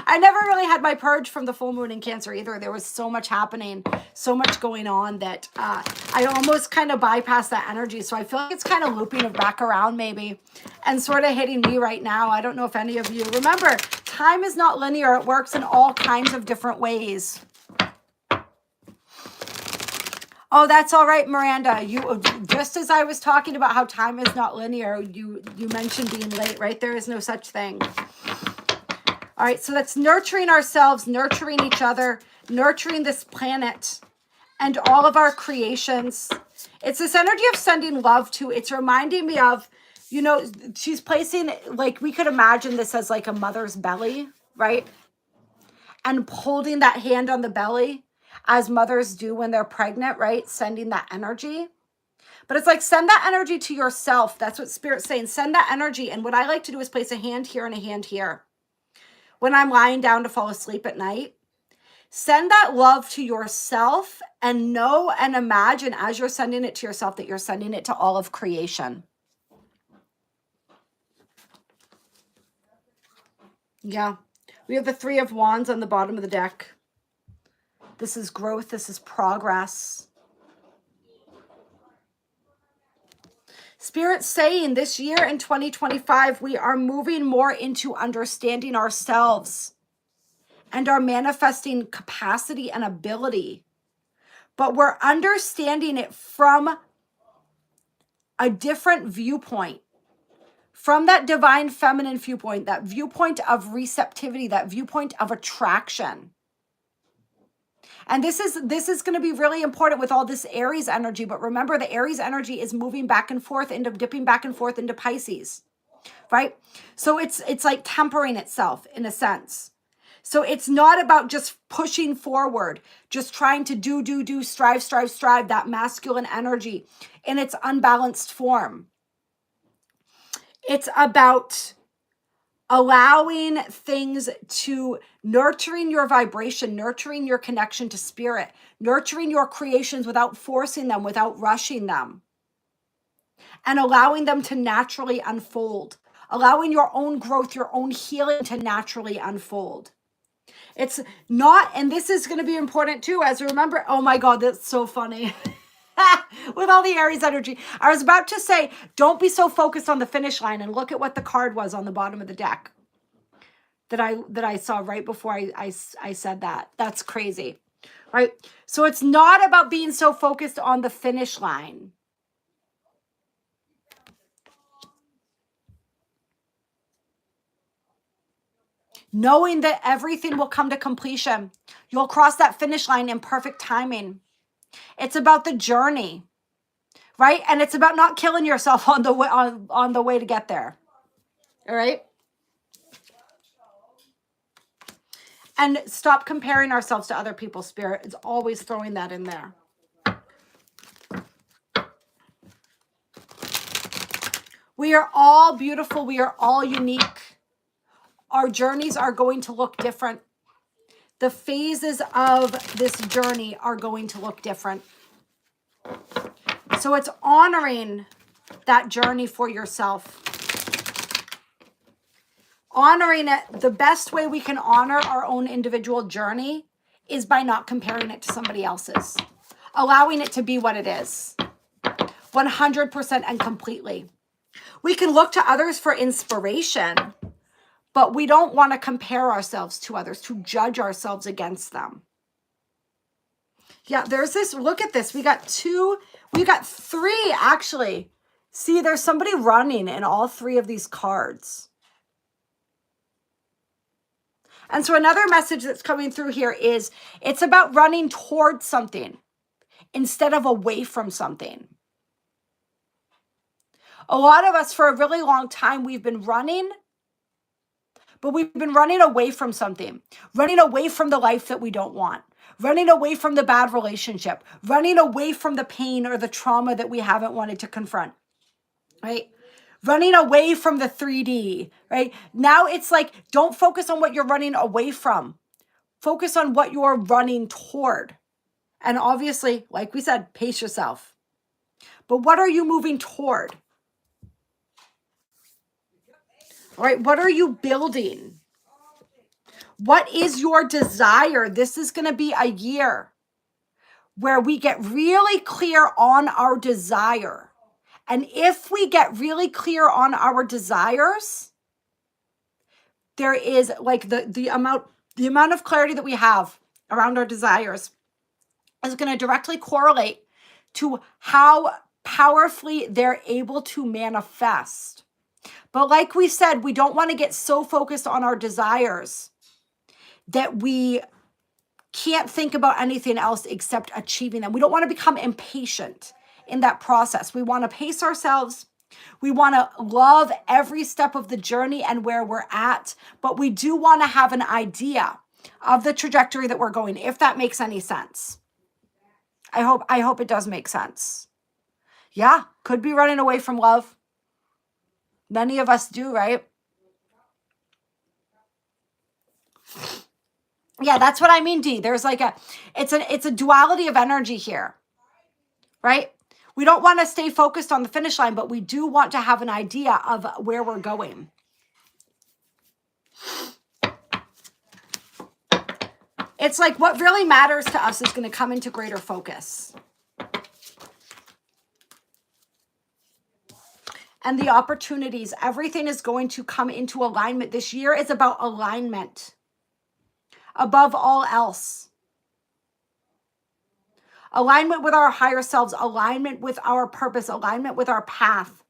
I never really had my purge from the full moon in Cancer either. There was so much happening, so much going on that I almost kind of bypassed that energy. So I feel like it's kind of looping back around maybe and sort of hitting me right now. I don't know if any of you remember, time is not linear. It works in all kinds of different ways. Oh, that's all right, Miranda. You just as I was talking about how time is not linear, you mentioned being late, right? There is no such thing. All right, so that's nurturing ourselves, nurturing each other, nurturing this planet and all of our creations. It's this energy of sending love to. It's reminding me of, you know, she's placing, like, we could imagine this as like a mother's belly, right? And holding that hand on the belly as mothers do when they're pregnant, right? Sending that energy. But it's like, send that energy to yourself. That's what Spirit's saying. Send that energy. And what I like to do is place a hand here and a hand here. When I'm lying down to fall asleep at night, send that love to yourself and know and imagine as you're sending it to yourself that you're sending it to all of creation. Yeah. We have the Three of Wands on the bottom of the deck. This is growth. This is progress. Spirit's saying this year in 2025, we are moving more into understanding ourselves and our manifesting capacity and ability. But we're understanding it from a different viewpoint, from that divine feminine viewpoint, that viewpoint of receptivity, that viewpoint of attraction. And this is going to be really important with all this Aries energy. But remember, the Aries energy is moving back and forth into dipping back and forth into Pisces, right? So it's like tempering itself in a sense. So it's not about just pushing forward, just trying to do, strive, that masculine energy in its unbalanced form. It's about allowing things to nurturing your vibration, nurturing your connection to spirit, nurturing your creations without forcing them, without rushing them, and allowing them to naturally unfold, allowing your own growth, your own healing to naturally unfold. It's not, and this is going to be important too, as remember, oh my God, that's so funny. With all the Aries energy. I was about to say, don't be so focused on the finish line, and look at what the card was on the bottom of the deck that I saw right before I said that. That's crazy, right? So it's not about being so focused on the finish line. Knowing that everything will come to completion. You'll cross that finish line in perfect timing. It's about the journey, right? And it's about not killing yourself on the way, on the way to get there. All right? And stop comparing ourselves to other people. Spirit is always throwing that in there. We are all beautiful. We are all unique. Our journeys are going to look different. The phases of this journey are going to look different. So it's honoring that journey for yourself. Honoring it, the best way we can honor our own individual journey is by not comparing it to somebody else's. Allowing it to be what it is. 100% and completely. We can look to others for inspiration, but we don't want to compare ourselves to others, to judge ourselves against them. Yeah, there's this, look at this. We got three actually. See, there's somebody running in all three of these cards. And so another message that's coming through here is it's about running towards something instead of away from something. A lot of us for a really long time, we've been running, but we've been running away from something, running away from the life that we don't want, running away from the bad relationship, running away from the pain or the trauma that we haven't wanted to confront, right? Running away from the 3D, right? Now it's like, don't focus on what you're running away from. Focus on what you're running toward. And obviously, like we said, pace yourself. But what are you moving toward? All right, what are you building? What is your desire? This is going to be a year where we get really clear on our desire. And if we get really clear on our desires, there is like the amount of clarity that we have around our desires is going to directly correlate to how powerfully they're able to manifest. But like we said, we don't want to get so focused on our desires that we can't think about anything else except achieving them. We don't want to become impatient in that process. We want to pace ourselves. We want to love every step of the journey and where we're at, but we do want to have an idea of the trajectory that we're going, if that makes any sense. I hope it does make sense. Yeah, could be running away from love. Many of us do, right? Yeah, that's what I mean, Dee. There's like it's a duality of energy here, right? We don't want to stay focused on the finish line, but we do want to have an idea of where we're going. It's like what really matters to us is going to come into greater focus. And the opportunities, everything is going to come into alignment. This year is about alignment above all else. Alignment with our higher selves, alignment with our purpose, alignment with our path.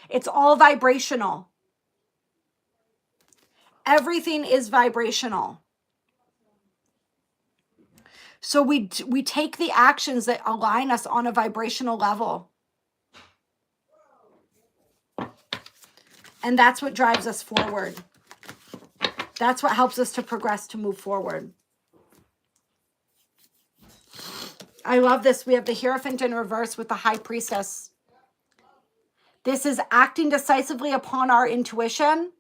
It's all vibrational. Everything is vibrational. So we take the actions that align us on a vibrational level. And that's what drives us forward. That's what helps us to progress, to move forward. I love this. We have the Hierophant in reverse with the High Priestess. This is acting decisively upon our intuition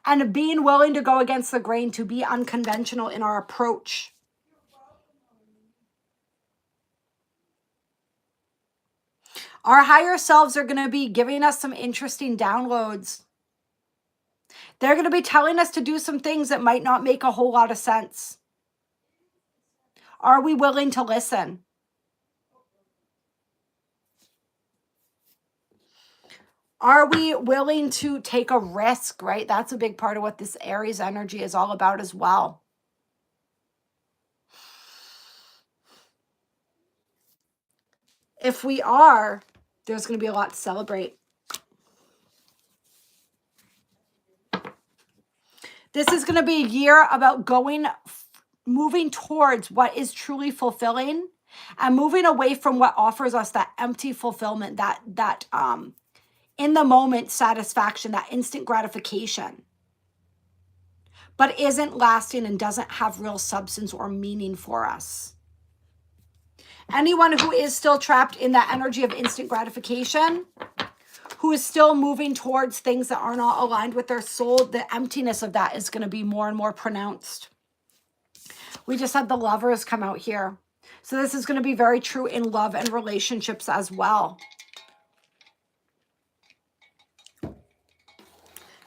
and being willing to go against the grain, to be unconventional in our approach. Our higher selves are going to be giving us some interesting downloads. They're going to be telling us to do some things that might not make a whole lot of sense. Are we willing to listen? Are we willing to take a risk, right? That's a big part of what this Aries energy is all about as well. If we are, there's going to be a lot to celebrate. This is going to be a year about moving towards what is truly fulfilling and moving away from what offers us that empty fulfillment, that in the moment satisfaction, that instant gratification, but isn't lasting and doesn't have real substance or meaning for us. Anyone who is still trapped in that energy of instant gratification, who is still moving towards things that are not aligned with their soul, the emptiness of that is going to be more and more pronounced. We just had the Lovers come out here. So this is going to be very true in love and relationships as well.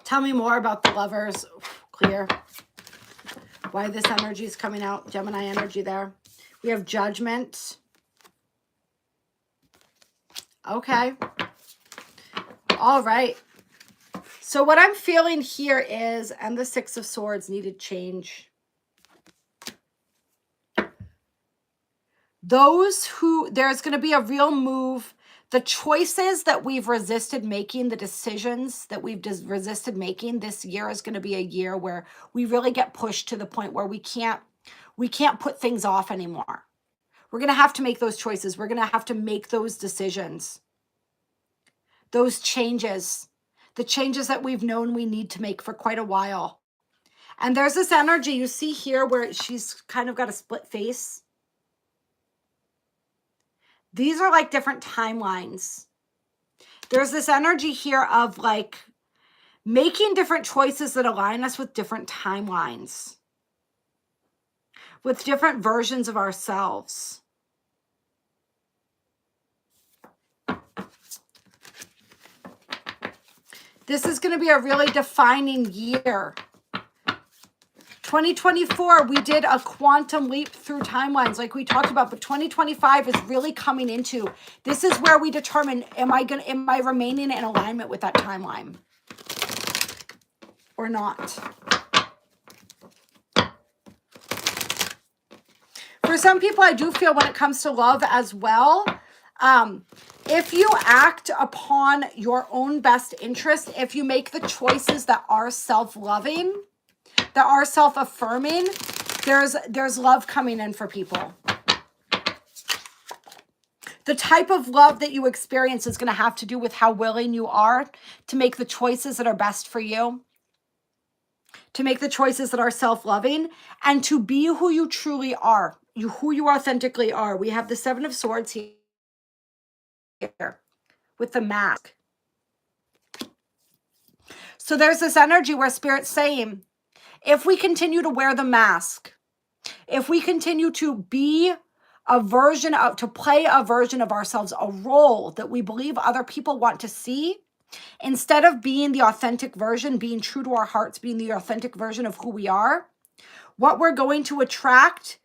Tell me more about the Lovers. Clear. Why this energy is coming out. Gemini energy there. We have Judgment. Okay. All right. So what I'm feeling here is, and the Six of Swords needed change. There's going to be a real move. The choices that we've resisted making, the decisions that we've resisted making, this year is going to be a year where we really get pushed to the point where we can't put things off anymore. We're going to have to make those choices. We're going to have to make those decisions. Those changes. The changes that we've known we need to make for quite a while. And there's this energy you see here where she's kind of got a split face. These are like different timelines. There's this energy here of like making different choices that align us with different timelines, with different versions of ourselves. This is going to be a really defining year. 2024, we did a quantum leap through timelines like we talked about, but 2025 is really coming into, this is where we determine, am I remaining in alignment with that timeline or not? For some people, I do feel when it comes to love as well, if you act upon your own best interest, if you make the choices that are self-loving, that are self-affirming, there's love coming in for people. The type of love that you experience is going to have to do with how willing you are to make the choices that are best for you, to make the choices that are self-loving, and to be who you truly are, who you authentically are. We have the Seven of Swords here with the mask. So there's this energy where Spirit's saying, if we continue to wear the mask, if we continue to be to play a version of ourselves, a role that we believe other people want to see, instead of being the authentic version, being true to our hearts, being the authentic version of who we are, what we're going to attract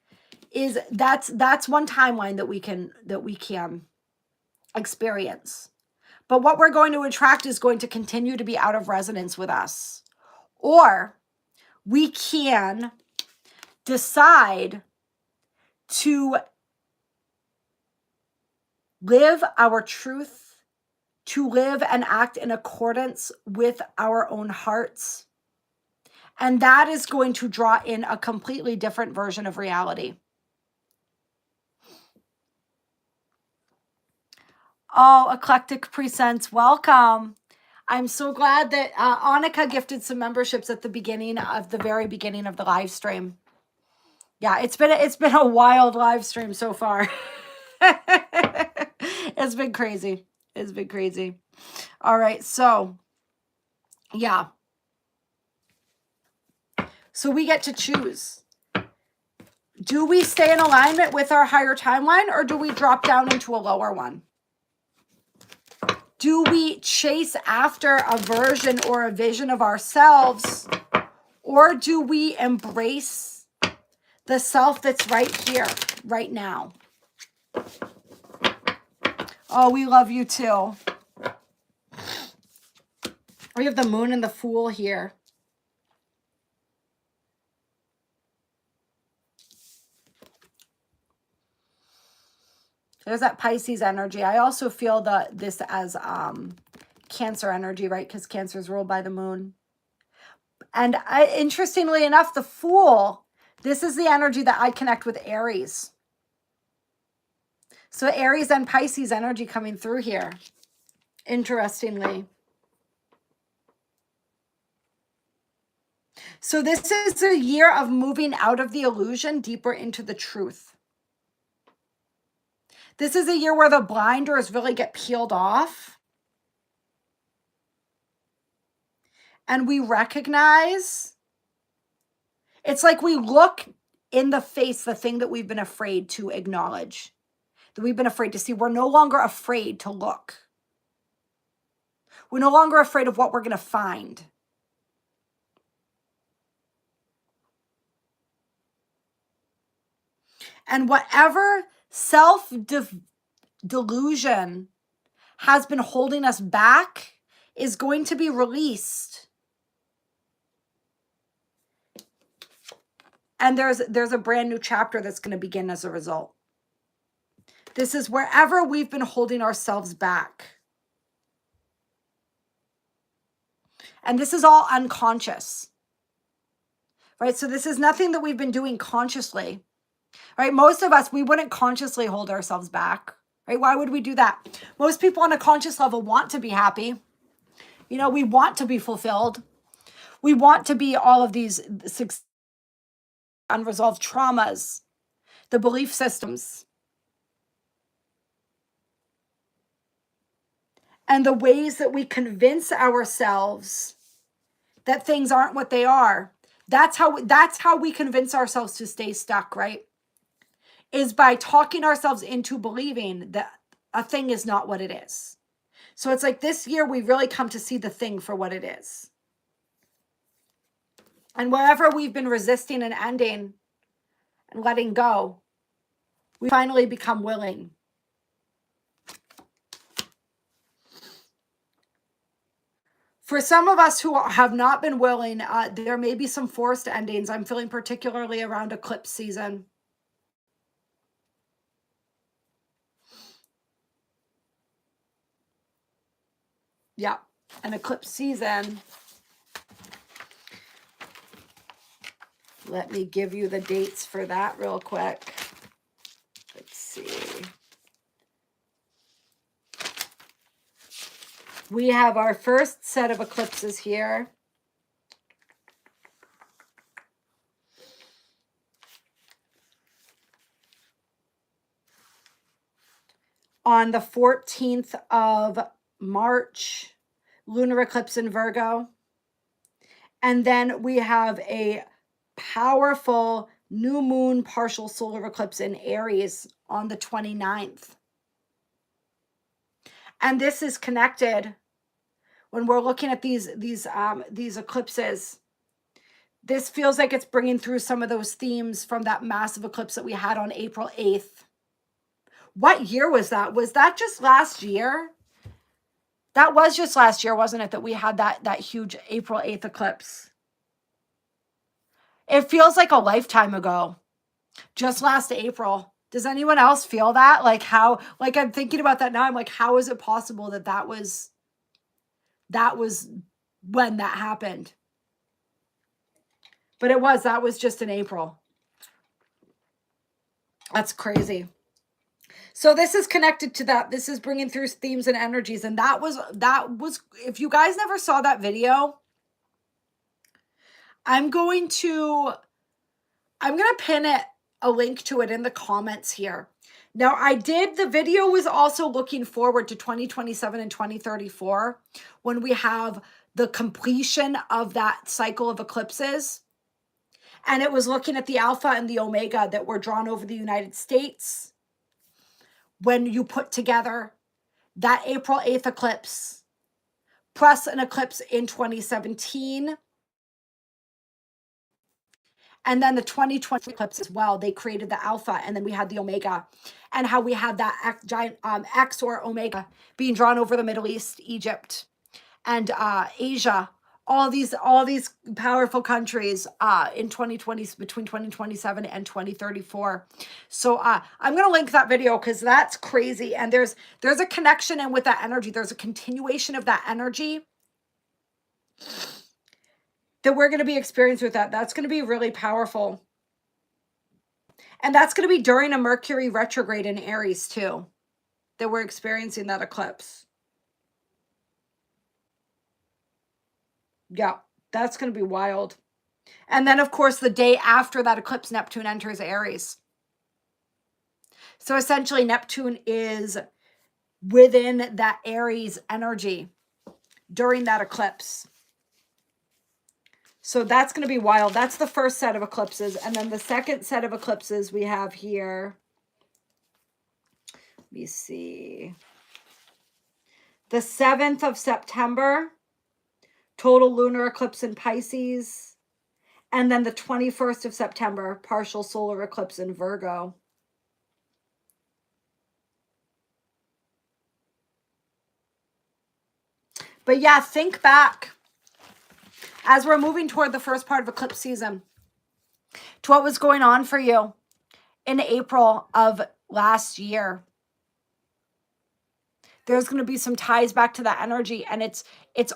is that's one timeline that we can experience. But what we're going to attract is going to continue to be out of resonance with us. Or we can decide to live our truth, to live and act in accordance with our own hearts. And that is going to draw in a completely different version of reality. Oh, Eclectic Presents, welcome. I'm so glad that Annika gifted some memberships at the very beginning of the live stream. Yeah, it's been a wild live stream so far. It's been crazy. It's been crazy. All right, so yeah. So we get to choose. Do we stay in alignment with our higher timeline, or do we drop down into a lower one? Do we chase after a version or a vision of ourselves, or do we embrace the self that's right here, right now? Oh, we love you too. We have the moon and the fool here. There's that Pisces energy. I also feel this as Cancer energy, right? Because Cancer is ruled by the moon. And interestingly enough, the Fool, this is the energy that I connect with Aries. So Aries and Pisces energy coming through here, interestingly. So this is a year of moving out of the illusion, deeper into the truth. This is a year where the blinders really get peeled off. And we recognize, it's like we look in the face the thing that we've been afraid to acknowledge, that we've been afraid to see. We're no longer afraid to look. We're no longer afraid of what we're going to find. And whatever self-delusion has been holding us back is going to be released. And there's a brand new chapter that's going to begin as a result. This is wherever we've been holding ourselves back. And this is all unconscious, right? So this is nothing that we've been doing consciously, right? Most of us, we wouldn't consciously hold ourselves back, right? Why would we do that? Most people on a conscious level want to be happy. You know, we want to be fulfilled. We want to be all of these unresolved traumas, the belief systems, and the ways that we convince ourselves that things aren't what they are. That's how we convince ourselves to stay stuck, right? Is by talking ourselves into believing that a thing is not what it is. So it's like this year we really come to see the thing for what it is. And wherever we've been resisting and ending and letting go, we finally become willing. For some of us who have not been willing, there may be some forced endings. I'm feeling particularly around eclipse season. Yeah, an eclipse season. Let me give you the dates for that real quick. Let's see. We have our first set of eclipses here. On the 14th of March, lunar eclipse in Virgo. And then we have a powerful new moon partial solar eclipse in Aries on the 29th. And this is connected when we're looking at these eclipses. This feels like it's bringing through some of those themes from that massive eclipse that we had on April 8th. What year was that? Was that just last year? That was just last year, wasn't it? That we had that huge April 8th eclipse. It feels like a lifetime ago. Just last April. Does anyone else feel that? Like how, like I'm thinking about that now. I'm like, how is it possible that that was when that happened? But that was just in April. That's crazy. So this is connected to that. This is bringing through themes and energies. And that was, if you guys never saw that video, I'm going to pin a link to it in the comments here. Now the video was also looking forward to 2027 and 2034 when we have the completion of that cycle of eclipses. And it was looking at the Alpha and the Omega that were drawn over the United States when you put together that April 8th eclipse plus an eclipse in 2017. And then the 2020 eclipse as well. They created the Alpha and then we had the Omega, and how we had that giant X or Omega being drawn over the Middle East, Egypt, and Asia. All these powerful countries in 2020, between 2027 and 2034. So I'm going to link that video because that's crazy. And there's a connection in with that energy. There's a continuation of that energy that we're going to be experiencing with that. That's going to be really powerful. And that's going to be during a Mercury retrograde in Aries too, that we're experiencing that eclipse. Yeah, that's going to be wild. And then, of course, the day after that eclipse, Neptune enters Aries. So essentially, Neptune is within that Aries energy during that eclipse. So that's going to be wild. That's the first set of eclipses. And then the second set of eclipses we have here. Let me see. The 7th of September. Total lunar eclipse in Pisces. And then the 21st of September, partial solar eclipse in Virgo. But yeah, think back as we're moving toward the first part of eclipse season to what was going on for you in April of last year. There's going to be some ties back to that energy, and it's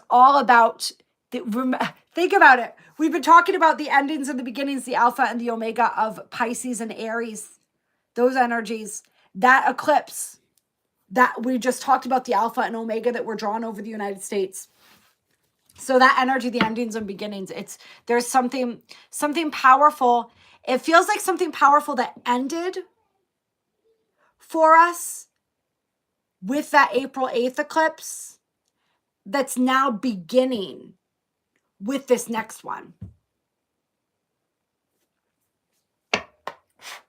all about think about it. We've been talking about the endings and the beginnings, the Alpha and the Omega of Pisces and Aries, those energies, that eclipse that we just talked about, the Alpha and Omega that were drawn over the United States. So that energy, the endings and beginnings, there's something powerful. It feels like something powerful that ended for us with that April 8th eclipse that's now beginning with this next one.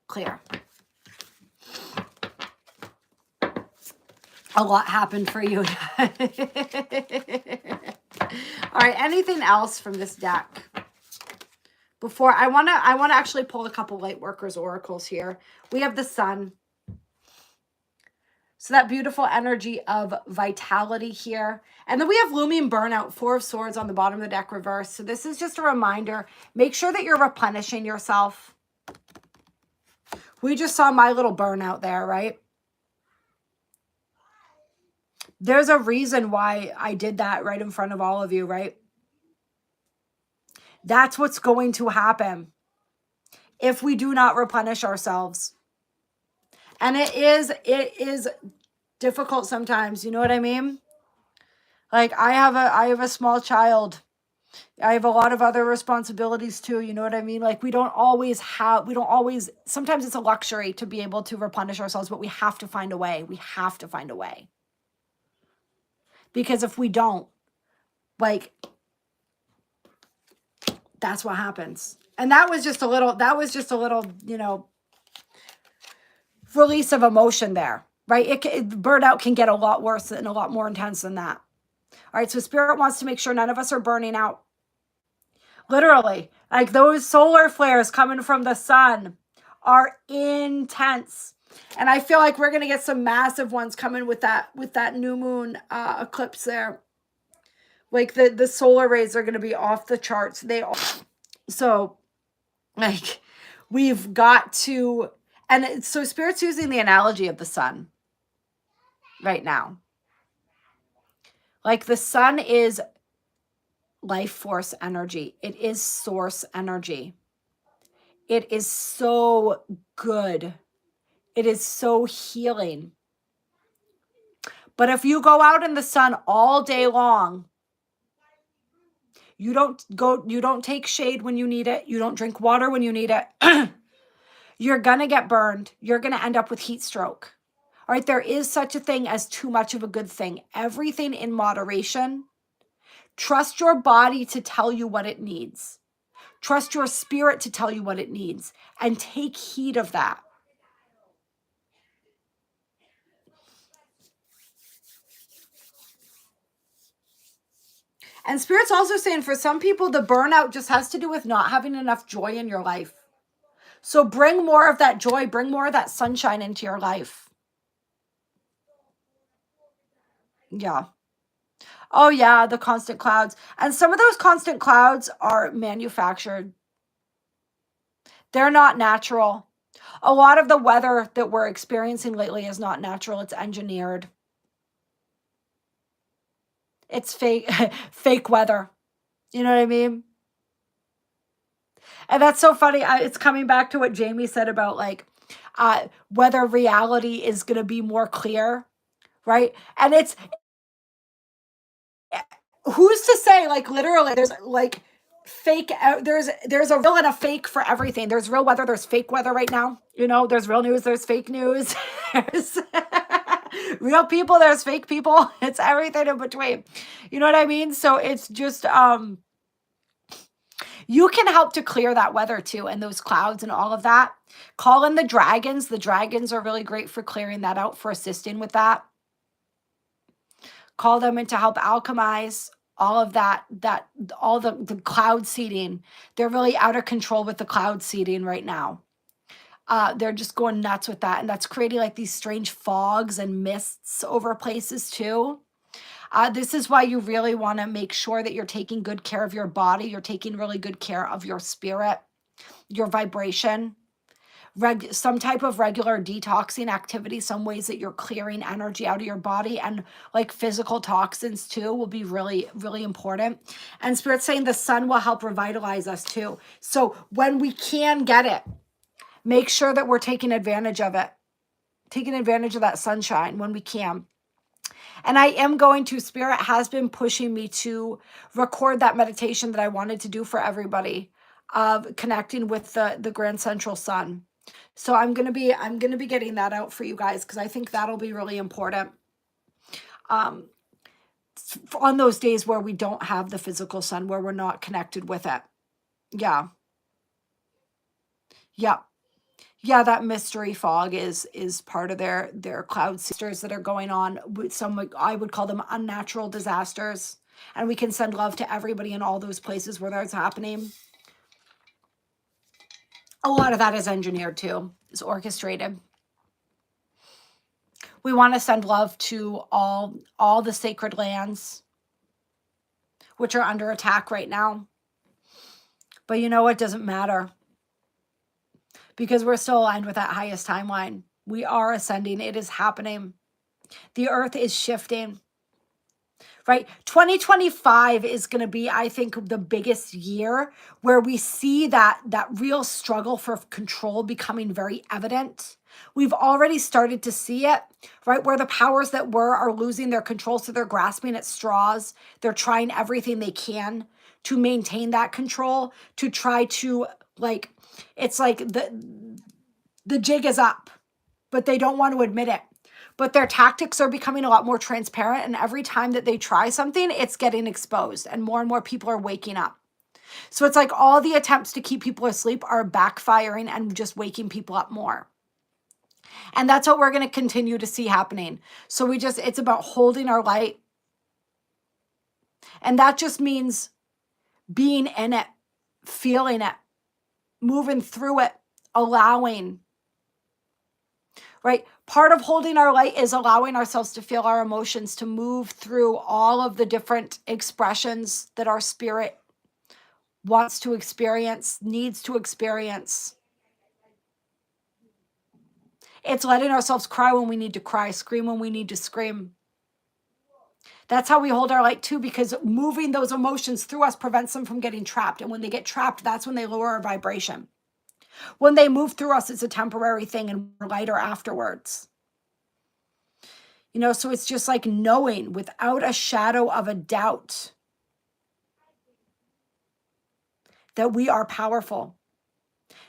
Clear. A lot happened for you. All right, anything else from this deck? Before I want to actually pull a couple light workers oracles here. We have the Sun. So that beautiful energy of vitality here. And then we have looming burnout, 4 of Swords on the bottom of the deck reverse. So this is just a reminder. Make sure that you're replenishing yourself. We just saw my little burnout there, right? There's a reason why I did that right in front of all of you, right? That's what's going to happen if we do not replenish ourselves. And it is difficult sometimes, you know what I mean? Like I have a small child. I have a lot of other responsibilities too, you know what I mean? Like sometimes it's a luxury to be able to replenish ourselves, but we have to find a way. We have to find a way. Because if we don't, like, that's what happens. And that was just a little, you know, release of emotion there, right? Burnout can get a lot worse and a lot more intense than that. All right, so Spirit wants to make sure none of us are burning out. Literally, Like those solar flares coming from the sun are intense. And I feel like we're going to get some massive ones coming with that new moon eclipse there. Like the solar rays are going to be off the charts. So like we've got to, and so Spirit's using the analogy of the sun right now. Like the sun is life force energy. It is source energy. It is so good. It is so healing. But if you go out in the sun all day long, you don't take shade when you need it. You don't drink water when you need it. You're going to get burned. You're going to end up with heat stroke. All right. There is such a thing as too much of a good thing. Everything in moderation. Trust your body to tell you what it needs. Trust your spirit to tell you what it needs, and take heed of that. And Spirit's also saying for some people, the burnout just has to do with not having enough joy in your life. So bring more of that joy, bring more of that sunshine into your life. Yeah. Oh yeah, the constant clouds. And some of those constant clouds are manufactured. They're not natural. A lot of the weather that we're experiencing lately is not natural. It's engineered. It's fake, fake weather. You know what I mean? And that's so funny. It's coming back to what Jamie said about like whether reality is going to be more clear, right? And it's, who's to say, like literally there's like fake, there's a real and a fake for everything. There's real weather, there's fake weather right now. You know, there's real news, there's fake news. There's real people, there's fake people. It's everything in between. You know what I mean? So it's just you can help to clear that weather too, and those clouds and all of that. Call in the dragons. The dragons are really great for clearing that out, for assisting with that. Call them in to help alchemize all of that, all the cloud seeding. They're really out of control with the cloud seeding right now. They're just going nuts with that. And that's creating like these strange fogs and mists over places too. This is why you really want to make sure that you're taking good care of your body. You're taking really good care of your spirit, your vibration, some type of regular detoxing activity, some ways that you're clearing energy out of your body, and like physical toxins too will be really, really important. And Spirit's saying the sun will help revitalize us too. So when we can get it, make sure that we're taking advantage of it, taking advantage of that sunshine when we can. And I am going to, Spirit has been pushing me to record that meditation that I wanted to do for everybody of connecting with the Grand Central Sun. So I'm going to be getting that out for you guys, because I think that'll be really important. On those days where we don't have the physical sun, where we're not connected with it. Yeah. Yeah. Yeah, that mystery fog is part of their cloud sisters that are going on with some, I would call them unnatural disasters. And we can send love to everybody in all those places where that's happening. A lot of that is engineered too. It's orchestrated. We want to send love to all the sacred lands, which are under attack right now. But you know what? Doesn't matter, because we're still aligned with that highest timeline. We are ascending. It is happening. The earth is shifting, right? 2025 is going to be, I think, the biggest year where we see that real struggle for control becoming very evident. We've already started to see it, right? Where the powers that were are losing their control. So they're grasping at straws. They're trying everything they can to maintain that control, to try to, like, it's like the jig is up, but they don't want to admit it. But their tactics are becoming a lot more transparent. And every time that they try something, it's getting exposed, and more people are waking up. So it's like all the attempts to keep people asleep are backfiring and just waking people up more. And that's what we're going to continue to see happening. So it's about holding our light. And that just means being in it. feeling it, moving through it, allowing, right? Part of holding our light is allowing ourselves to feel our emotions, to move through all of the different expressions that our spirit wants to experience, needs to experience. It's letting ourselves cry when we need to cry, scream when we need to scream. That's how we hold our light too, because moving those emotions through us prevents them from getting trapped. And when they get trapped, that's when they lower our vibration. When they move through us, it's a temporary thing and we're lighter afterwards. You know, so it's just like knowing without a shadow of a doubt that we are powerful,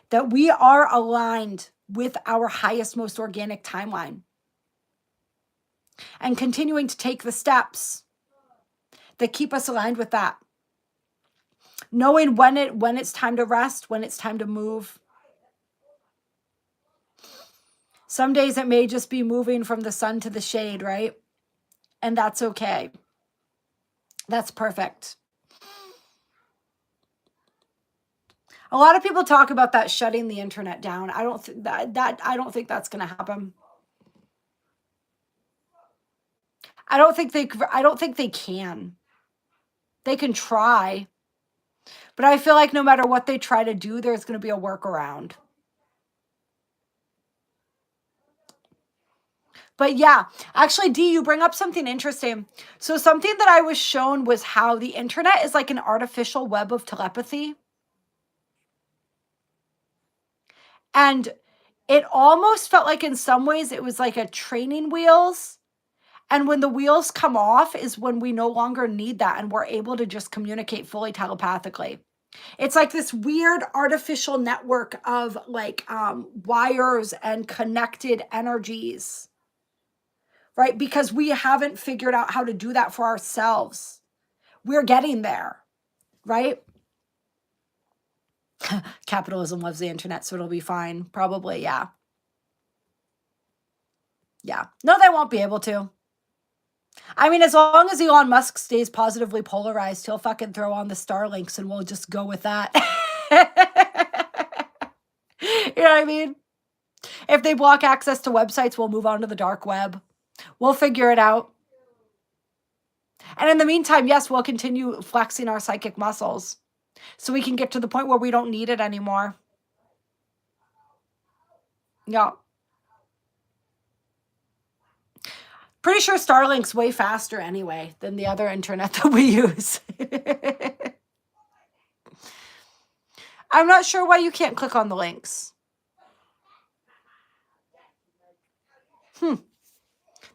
that we are aligned with our highest, most organic timeline, and continuing to take the steps that keep us aligned with that. Knowing when it's time to rest, when it's time to move. Some days it may just be moving from the sun to the shade, right? And that's okay. That's perfect. A lot of people talk about that shutting the internet down. I don't think I don't think that's going to happen. I don't think they can. They can try. But I feel like no matter what they try to do, there's going to be a workaround. But yeah, actually, Dee, you bring up something interesting. So something that I was shown was how the internet is like an artificial web of telepathy. And it almost felt like in some ways it was like a training wheels. And when the wheels come off is when we no longer need that and we're able to just communicate fully telepathically. It's like this weird artificial network of like wires and connected energies, right? Because we haven't figured out how to do that for ourselves. We're getting there, right? Capitalism loves the internet, so it'll be fine. Probably, yeah. Yeah. No, they won't be able to. I mean, as long as Elon Musk stays positively polarized, he'll fucking throw on the Starlinks and we'll just go with that. You know what I mean? If they block access to websites, we'll move on to the dark web. We'll figure it out. And in the meantime, yes, we'll continue flexing our psychic muscles so we can get to the point where we don't need it anymore. Yeah. Pretty sure Starlink's way faster anyway than the other internet that we use. I'm not sure why you can't click on the links.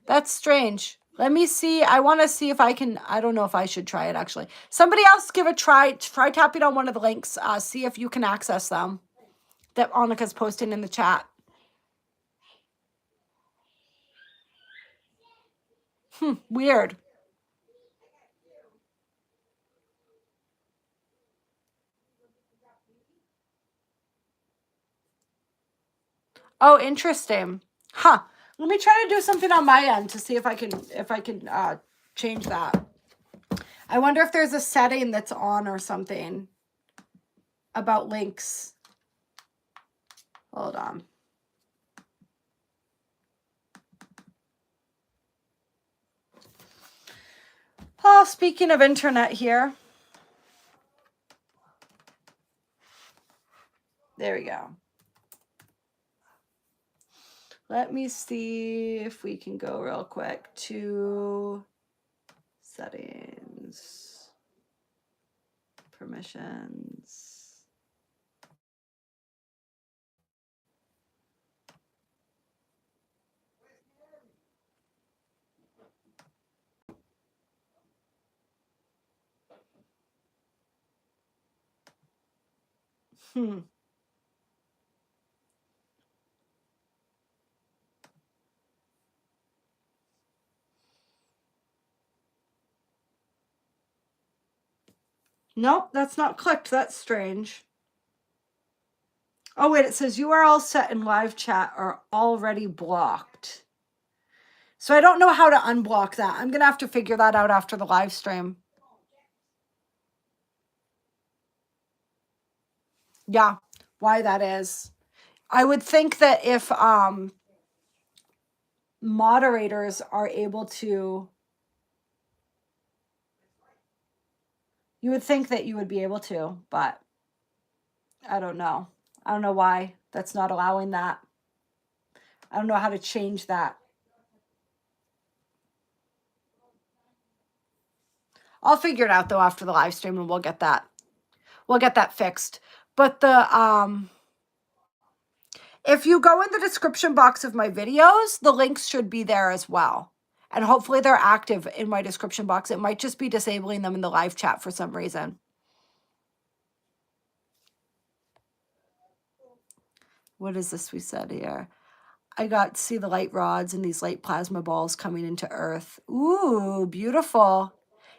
That's strange. Let me see. I want to see if I can. I don't know if I should try it, actually. Somebody else give a try. Try tapping on one of the links. See if you can access them that Annika's posting in the chat. Weird. Oh, interesting. Huh. Let me try to do something on my end to see if I can change that. I wonder if there's a setting that's on or something about links. Hold on. Oh, speaking of internet here. There we go. Let me see if we can go real quick to settings, permissions. Nope, that's not clicked. That's strange. Oh, wait, it says URL set in live chat are already blocked. So I don't know how to unblock that. I'm going to have to figure that out after the live stream. Yeah, why that is. I would think that if moderators are able to, you would think that you would be able to, but I don't know. I don't know why that's not allowing that. I don't know how to change that. I'll figure it out though after the live stream, and we'll get that fixed. But if you go in the description box of my videos, the links should be there as well. And hopefully they're active in my description box. It might just be disabling them in the live chat for some reason. What is this we said here? I got to see the light rods and these light plasma balls coming into Earth. Ooh, beautiful.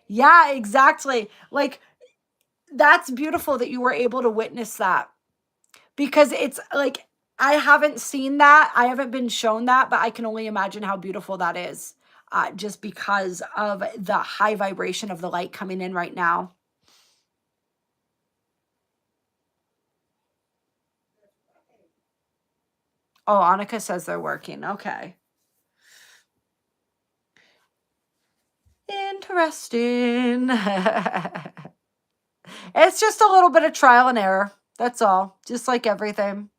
Yeah, exactly. Like, that's beautiful that you were able to witness that. Because it's like, I haven't seen that. I haven't been shown that, but I can only imagine how beautiful that is. Just because of the high vibration of the light coming in right now. Oh, Annika says they're working. Okay. Interesting. It's just a little bit of trial and error. That's all. Just like everything.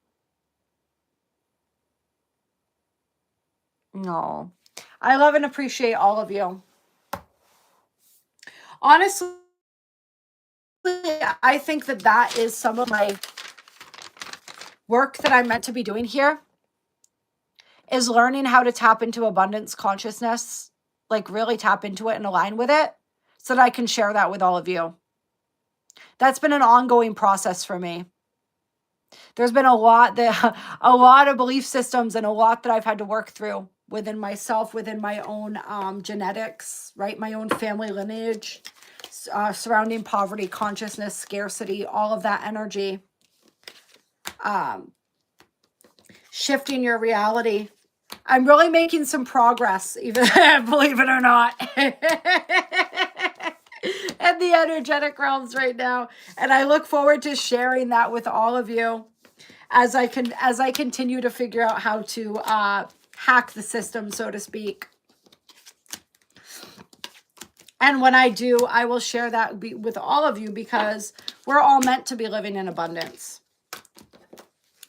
No. I love and appreciate all of you. Honestly, I think that that is some of my work that I'm meant to be doing here, is learning how to tap into abundance consciousness, like really tap into it and align with it so that I can share that with all of you. That's been an ongoing process for me. There's been a lot of belief systems and a lot that I've had to work through within myself, within my own genetics, right? My own family lineage, surrounding poverty, consciousness, scarcity, all of that energy. Shifting your reality. I'm really making some progress, even believe it or not, in the energetic realms right now. And I look forward to sharing that with all of you as I continue to figure out how to hack the system, so to speak. And when I do, I will share that with all of you, because we're all meant to be living in abundance.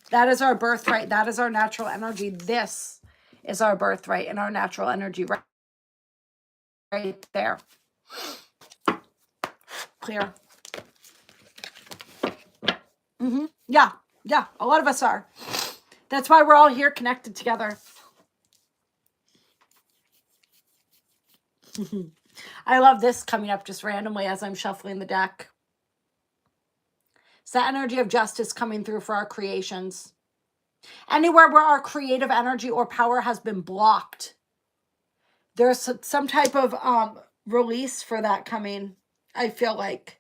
That is our birthright. That is our natural energy. This is our birthright and our natural energy right there. Clear. Yeah. Yeah. A lot of us are. That's why we're all here connected together. I love this coming up just randomly as I'm shuffling the deck. It's that energy of justice coming through for our creations. Anywhere where our creative energy or power has been blocked, there's some type of release for that coming, I feel like.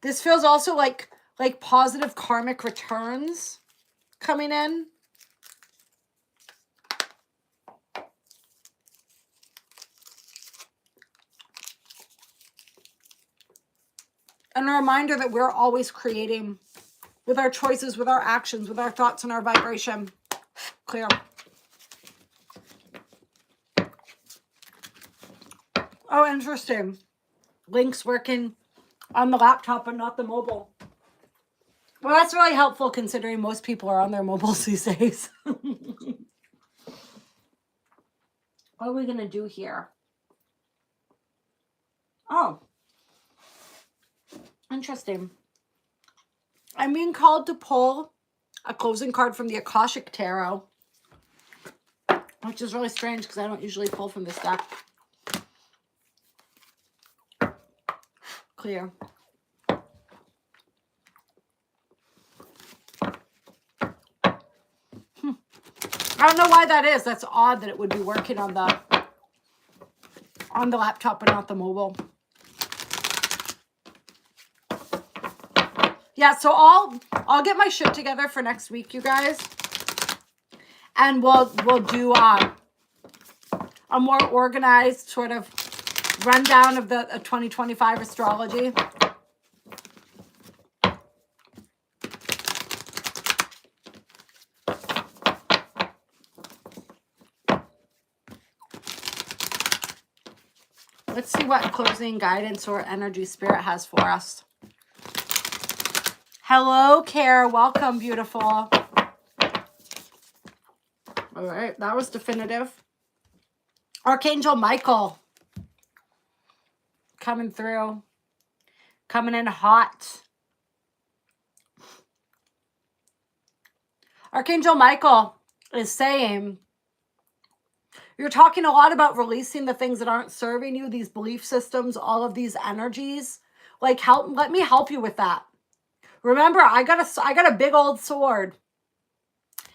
This feels also like positive karmic returns coming in. And a reminder that we're always creating with our choices, with our actions, with our thoughts and our vibration. Clear. Oh, interesting. Link's working on the laptop and not the mobile. Well, that's really helpful considering most people are on their mobiles these days. What are we going to do here? Oh. Interesting. I'm being called to pull a closing card from the Akashic Tarot, which is really strange because I don't usually pull from this deck. Clear. I don't know why that is. That's odd that it would be working on the laptop and not the mobile. Yeah, so I'll get my shit together for next week, you guys. And we'll do a more organized sort of rundown of the 2025 astrology. Let's see what closing guidance or energy spirit has for us. Hello, Care. Welcome, beautiful. All right, that was definitive. Archangel Michael coming through, coming in hot. Archangel Michael is saying, you're talking a lot about releasing the things that aren't serving you, these belief systems, all of these energies. Like, let me help you with that. Remember, I got a big old sword,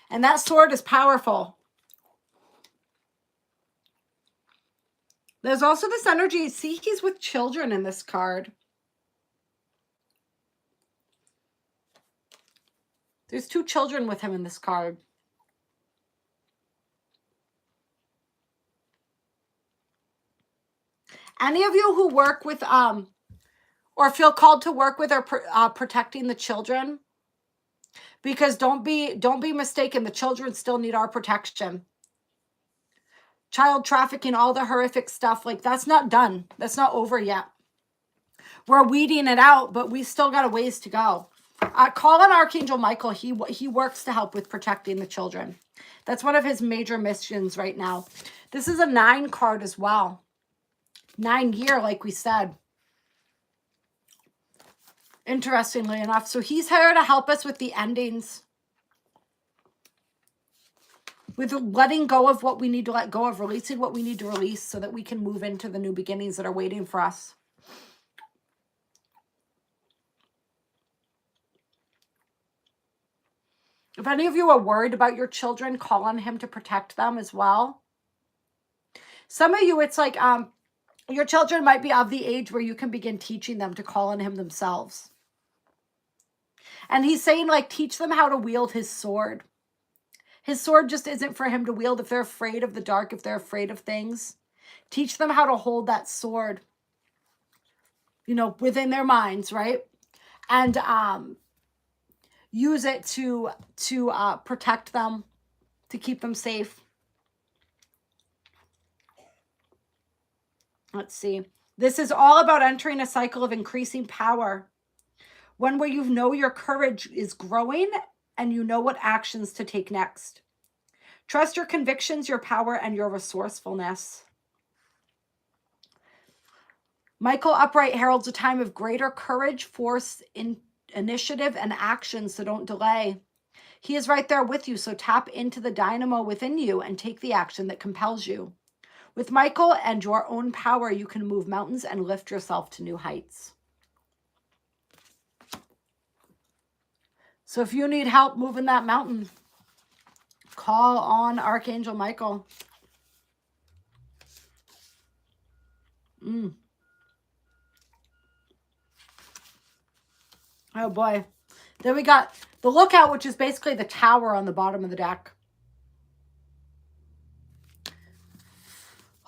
and that sword is powerful. There's also this energy. See, he's with children in this card. There's 2 children with him in this card. Any of you who work with, or feel called to work with or protecting the children, because don't be mistaken, the children still need our protection. Child trafficking, all the horrific stuff, like that's not done. That's not over yet. We're weeding it out, but we still got a ways to go. Call on Archangel Michael. He works to help with protecting the children. That's one of his major missions right now. This is a 9 card as well. 9-year, like we said. Interestingly enough. So he's here to help us with the endings. With letting go of what we need to let go of. Releasing what we need to release so that we can move into the new beginnings that are waiting for us. If any of you are worried about your children, call on him to protect them as well. Some of you, it's like your children might be of the age where you can begin teaching them to call on him themselves. And he's saying, like, teach them how to wield his sword. His sword just isn't for him to wield if they're afraid of the dark, if they're afraid of things. Teach them how to hold that sword, you know, within their minds, right? And use it to protect them, to keep them safe. Let's see. This is all about entering a cycle of increasing power. One where you know your courage is growing and you know what actions to take next. Trust your convictions, your power, and your resourcefulness. Michael upright heralds a time of greater courage, force, initiative, and action, so don't delay. He is right there with you, so tap into the dynamo within you and take the action that compels you. With Michael and your own power, you can move mountains and lift yourself to new heights. So if you need help moving that mountain, call on Archangel Michael. Oh boy. Then we got the Lookout, which is basically the tower on the bottom of the deck.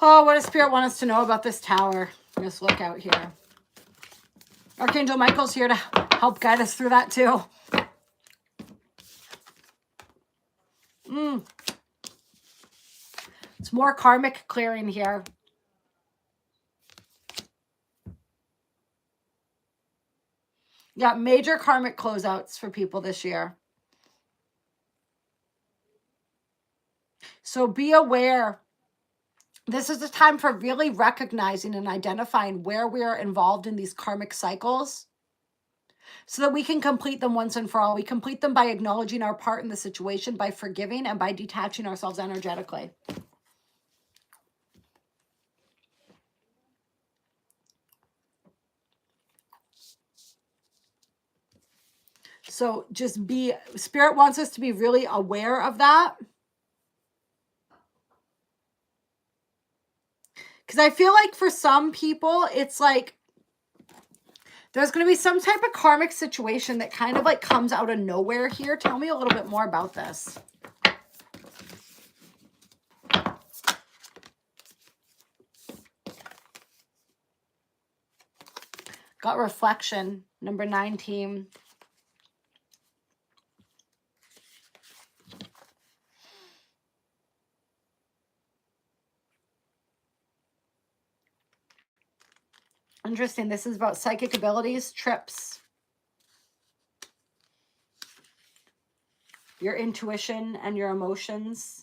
Oh, what does Spirit want us to know about this tower? This Lookout here. Archangel Michael's here to help guide us through that too. It's more karmic clearing here. Got major karmic closeouts for people this year. So be aware. This is a time for really recognizing and identifying where we are involved in these karmic cycles so that we can complete them once and for all. We complete them by acknowledging our part in the situation, by forgiving, and by detaching ourselves energetically. So just Spirit wants us to be really aware of that. Because I feel like for some people, it's like there's going to be some type of karmic situation that kind of like comes out of nowhere here. Tell me a little bit more about this. Got reflection, number 19. Interesting. This is about psychic abilities, trips, your intuition and your emotions.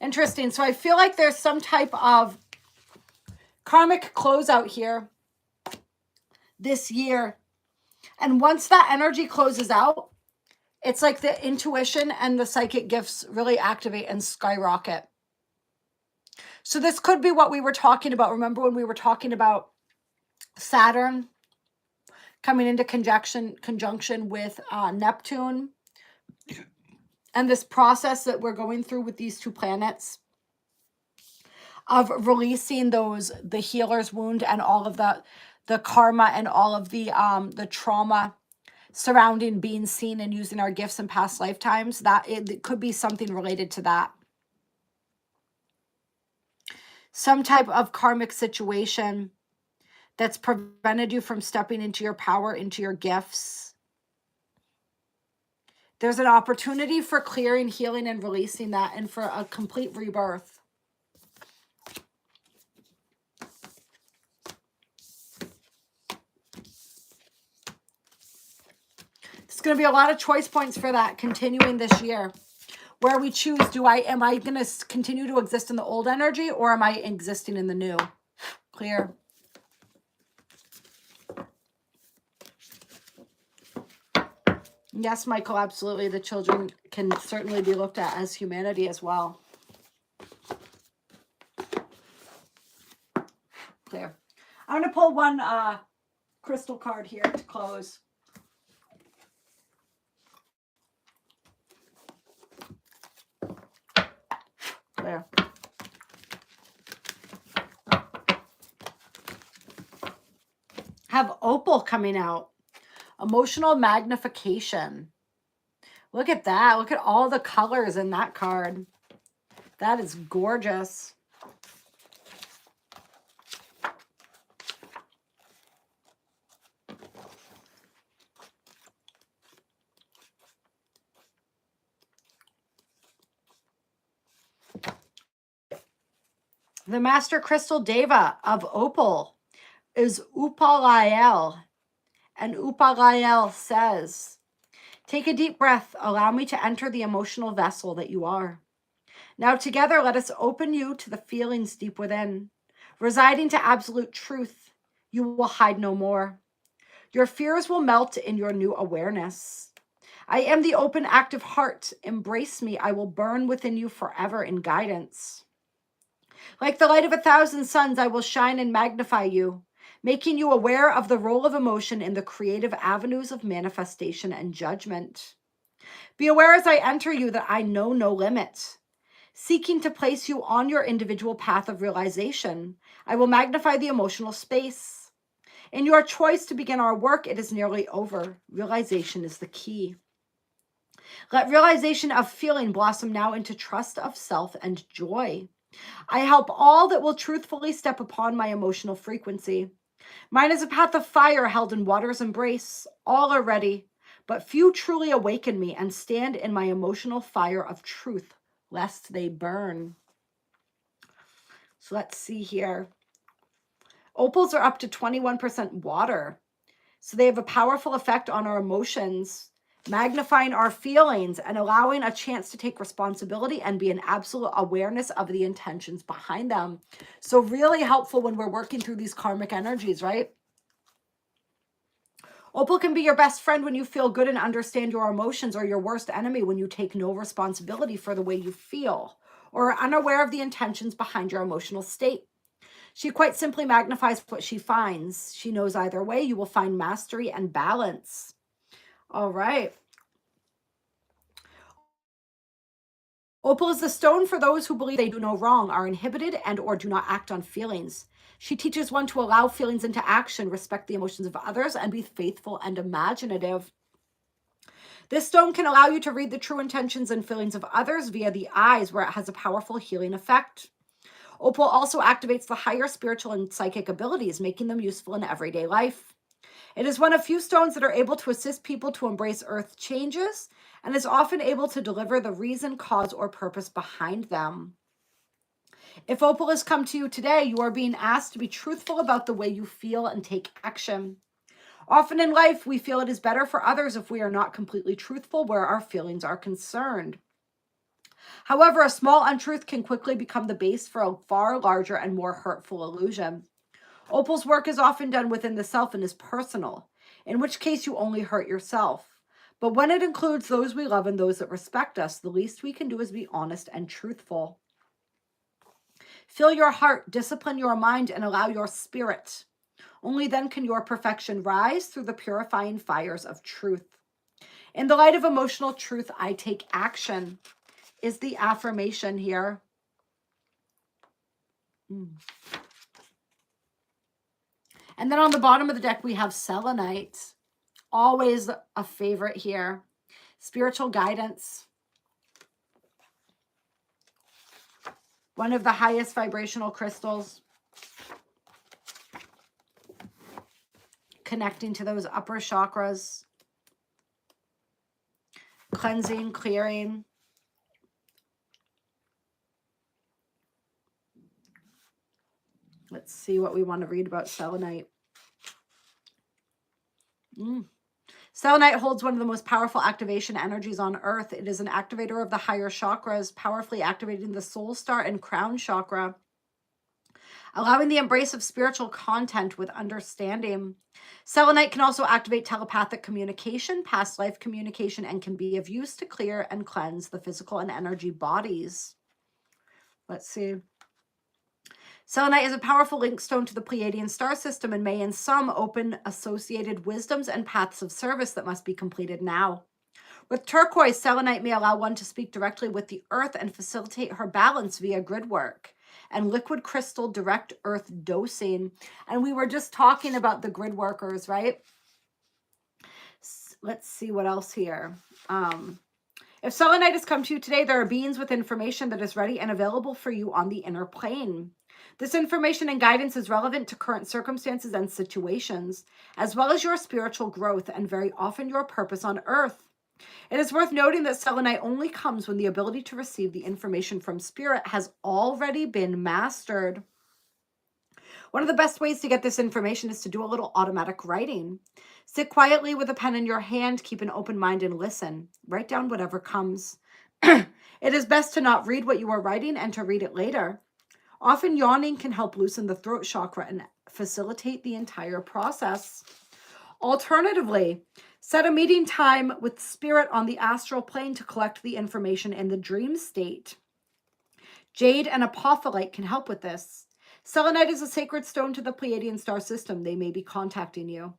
Interesting. So I feel like there's some type of karmic closeout here this year. And once that energy closes out, it's like the intuition and the psychic gifts really activate and skyrocket. So this could be what we were talking about. Remember when we were talking about Saturn coming into conjunction with Neptune, and this process that we're going through with these two planets of releasing the healer's wound and all of the karma and all of the trauma surrounding being seen and using our gifts in past lifetimes. That it could be something related to that. Some type of karmic situation that's prevented you from stepping into your power, into your gifts. There's an opportunity for clearing, healing, and releasing that, and for a complete rebirth. There's going to be a lot of choice points for that continuing this year, where we choose, am I going to continue to exist in the old energy, or am I existing in the new? Clear. Yes, Michael, absolutely. The children can certainly be looked at as humanity as well. Clear. I'm going to pull one crystal card here to close. There. Have opal coming out. Emotional magnification. Look at that. Look at all the colors in that card. That is gorgeous. The Master Crystal Deva of Opal is Upalael. And Upalael says, take a deep breath. Allow me to enter the emotional vessel that you are. Now together, let us open you to the feelings deep within. Residing to absolute truth, you will hide no more. Your fears will melt in your new awareness. I am the open, active heart. Embrace me. I will burn within you forever in guidance. Like the light of 1,000 suns, I will shine and magnify you, making you aware of the role of emotion in the creative avenues of manifestation and judgment. Be aware as I enter you that I know no limit. Seeking to place you on your individual path of realization, I will magnify the emotional space. In your choice to begin our work, it is nearly over. Realization is the key. Let realization of feeling blossom now into trust of self and joy. I help all that will truthfully step upon my emotional frequency. Mine is a path of fire held in water's embrace. All are ready, but few truly awaken me and stand in my emotional fire of truth, lest they burn. So let's see here. Opals are up to 21% water. So they have a powerful effect on our emotions, magnifying our feelings and allowing a chance to take responsibility and be an absolute awareness of the intentions behind them. So really helpful when we're working through these karmic energies, right? Opal can be your best friend when you feel good and understand your emotions, or your worst enemy when you take no responsibility for the way you feel or are unaware of the intentions behind your emotional state. She quite simply magnifies what she finds. She knows either way you will find mastery and balance. All right. Opal is the stone for those who believe they do no wrong, are inhibited, and or do not act on feelings. She teaches one to allow feelings into action, respect the emotions of others, and be faithful and imaginative. This stone can allow you to read the true intentions and feelings of others via the eyes, where it has a powerful healing effect. Opal also activates the higher spiritual and psychic abilities, making them useful in everyday life. It is one of few stones that are able to assist people to embrace earth changes and is often able to deliver the reason, cause, or purpose behind them. If opal has come to you today, you are being asked to be truthful about the way you feel and take action. Often in life, we feel it is better for others if we are not completely truthful where our feelings are concerned. However, a small untruth can quickly become the base for a far larger and more hurtful illusion. Opal's work is often done within the self and is personal, in which case you only hurt yourself. But when it includes those we love and those that respect us, the least we can do is be honest and truthful. Fill your heart, discipline your mind, and allow your spirit. Only then can your perfection rise through the purifying fires of truth. In the light of emotional truth, I take action is the affirmation here. And then on the bottom of the deck, we have selenite. Always a favorite here. Spiritual guidance. One of the highest vibrational crystals. Connecting to those upper chakras. Cleansing, clearing. Let's see what we want to read about selenite. Selenite holds one of the most powerful activation energies on earth. It is an activator of the higher chakras, powerfully activating the soul star and crown chakra, allowing the embrace of spiritual content with understanding. Selenite can also activate telepathic communication, past life communication, and can be of use to clear and cleanse the physical and energy bodies. Let's see. Selenite is a powerful link stone to the Pleiadian star system and may in some open associated wisdoms and paths of service that must be completed now. With turquoise, selenite may allow one to speak directly with the earth and facilitate her balance via grid work and liquid crystal direct earth dosing. And we were just talking about the grid workers, right? Let's see what else here. If selenite has come to you today, there are beings with information that is ready and available for you on the inner plane. This information and guidance is relevant to current circumstances and situations, as well as your spiritual growth and very often your purpose on earth. It is worth noting that selenite only comes when the ability to receive the information from spirit has already been mastered. One of the best ways to get this information is to do a little automatic writing. Sit quietly with a pen in your hand, keep an open mind and listen. Write down whatever comes. It is best to not read what you are writing and to read it later. Often yawning can help loosen the throat chakra and facilitate the entire process. Alternatively, set a meeting time with spirit on the astral plane to collect the information in the dream state. Jade and apophyllite can help with this. Selenite is a sacred stone to the Pleiadian star system. They may be contacting you.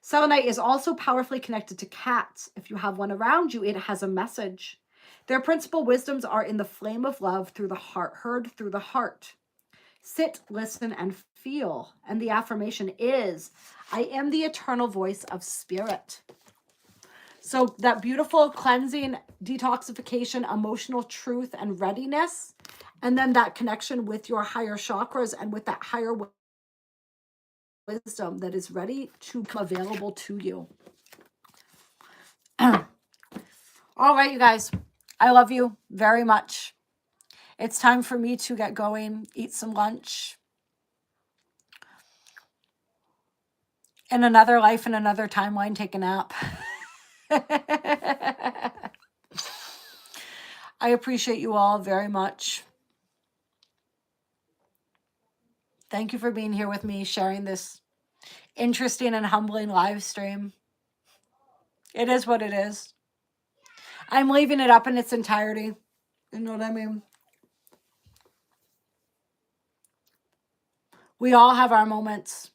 Selenite is also powerfully connected to cats. If you have one around you, it has a message. Their principal wisdoms are in the flame of love through the heart, heard through the heart. Sit, listen, and feel. And the affirmation is, I am the eternal voice of spirit. So that beautiful cleansing, detoxification, emotional truth, and readiness. And then that connection with your higher chakras and with that higher wisdom that is ready to come available to you. All right, you guys. I love you very much. It's time for me to get going, eat some lunch. In another life, in another timeline, take a nap. I appreciate you all very much. Thank you for being here with me, sharing this interesting and humbling live stream. It is what it is. I'm leaving it up in its entirety. You know what I mean? We all have our moments.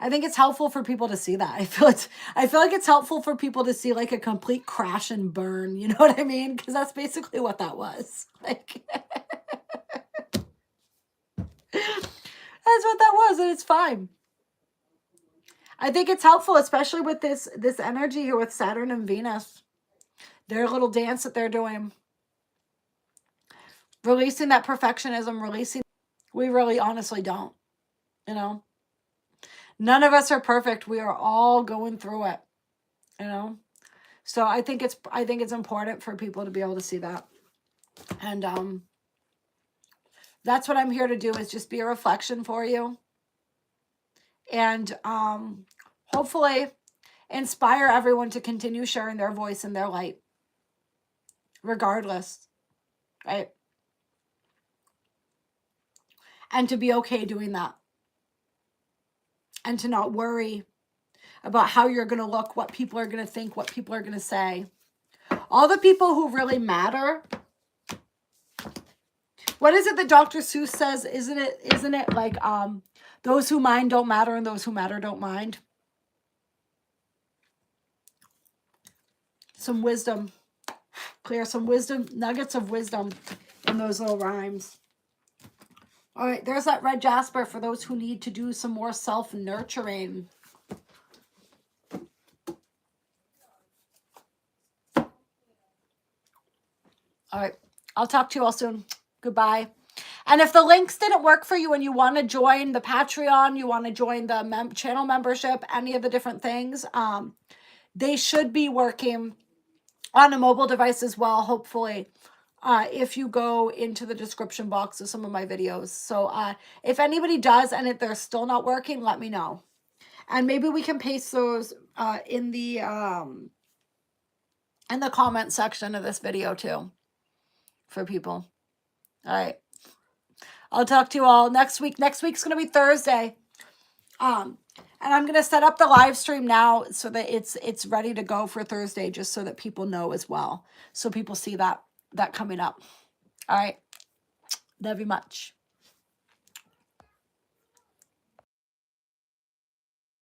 I think it's helpful for people to see that. I feel like it's helpful for people to see like a complete crash and burn. You know what I mean? Because that's basically what that was. Like, that's what that was, and it's fine. I think it's helpful, especially with this energy here with Saturn and Venus. Their little dance that they're doing. releasing that perfectionism, we really honestly don't, you know. None of us are perfect. We are all going through it, you know. So I think it's important for people to be able to see that. And that's what I'm here to do, is just be a reflection for you. And hopefully inspire everyone to continue sharing their voice and their light, regardless, right? And to be okay doing that. And to not worry about how you're going to look, what people are going to think, what people are going to say. All the people who really matter. What is it that Dr. Seuss says? Isn't it like those who mind don't matter and those who matter don't mind? Some wisdom. Clear some wisdom, nuggets of wisdom in those little rhymes. All right, there's that red jasper for those who need to do some more self-nurturing. All right, I'll talk to you all soon. Goodbye. And if the links didn't work for you and you want to join the Patreon, you want to join the channel membership, any of the different things, they should be working on a mobile device as well, hopefully, if you go into the description box of some of my videos. So if anybody does and they're still not working, let me know. And maybe we can paste those in the comment section of this video too, for people. All right. I'll talk to you all next week. Next week's going to be Thursday. And I'm going to set up the live stream now so that it's ready to go for Thursday, just so that people know as well. So people see that coming up. All right. Love you much.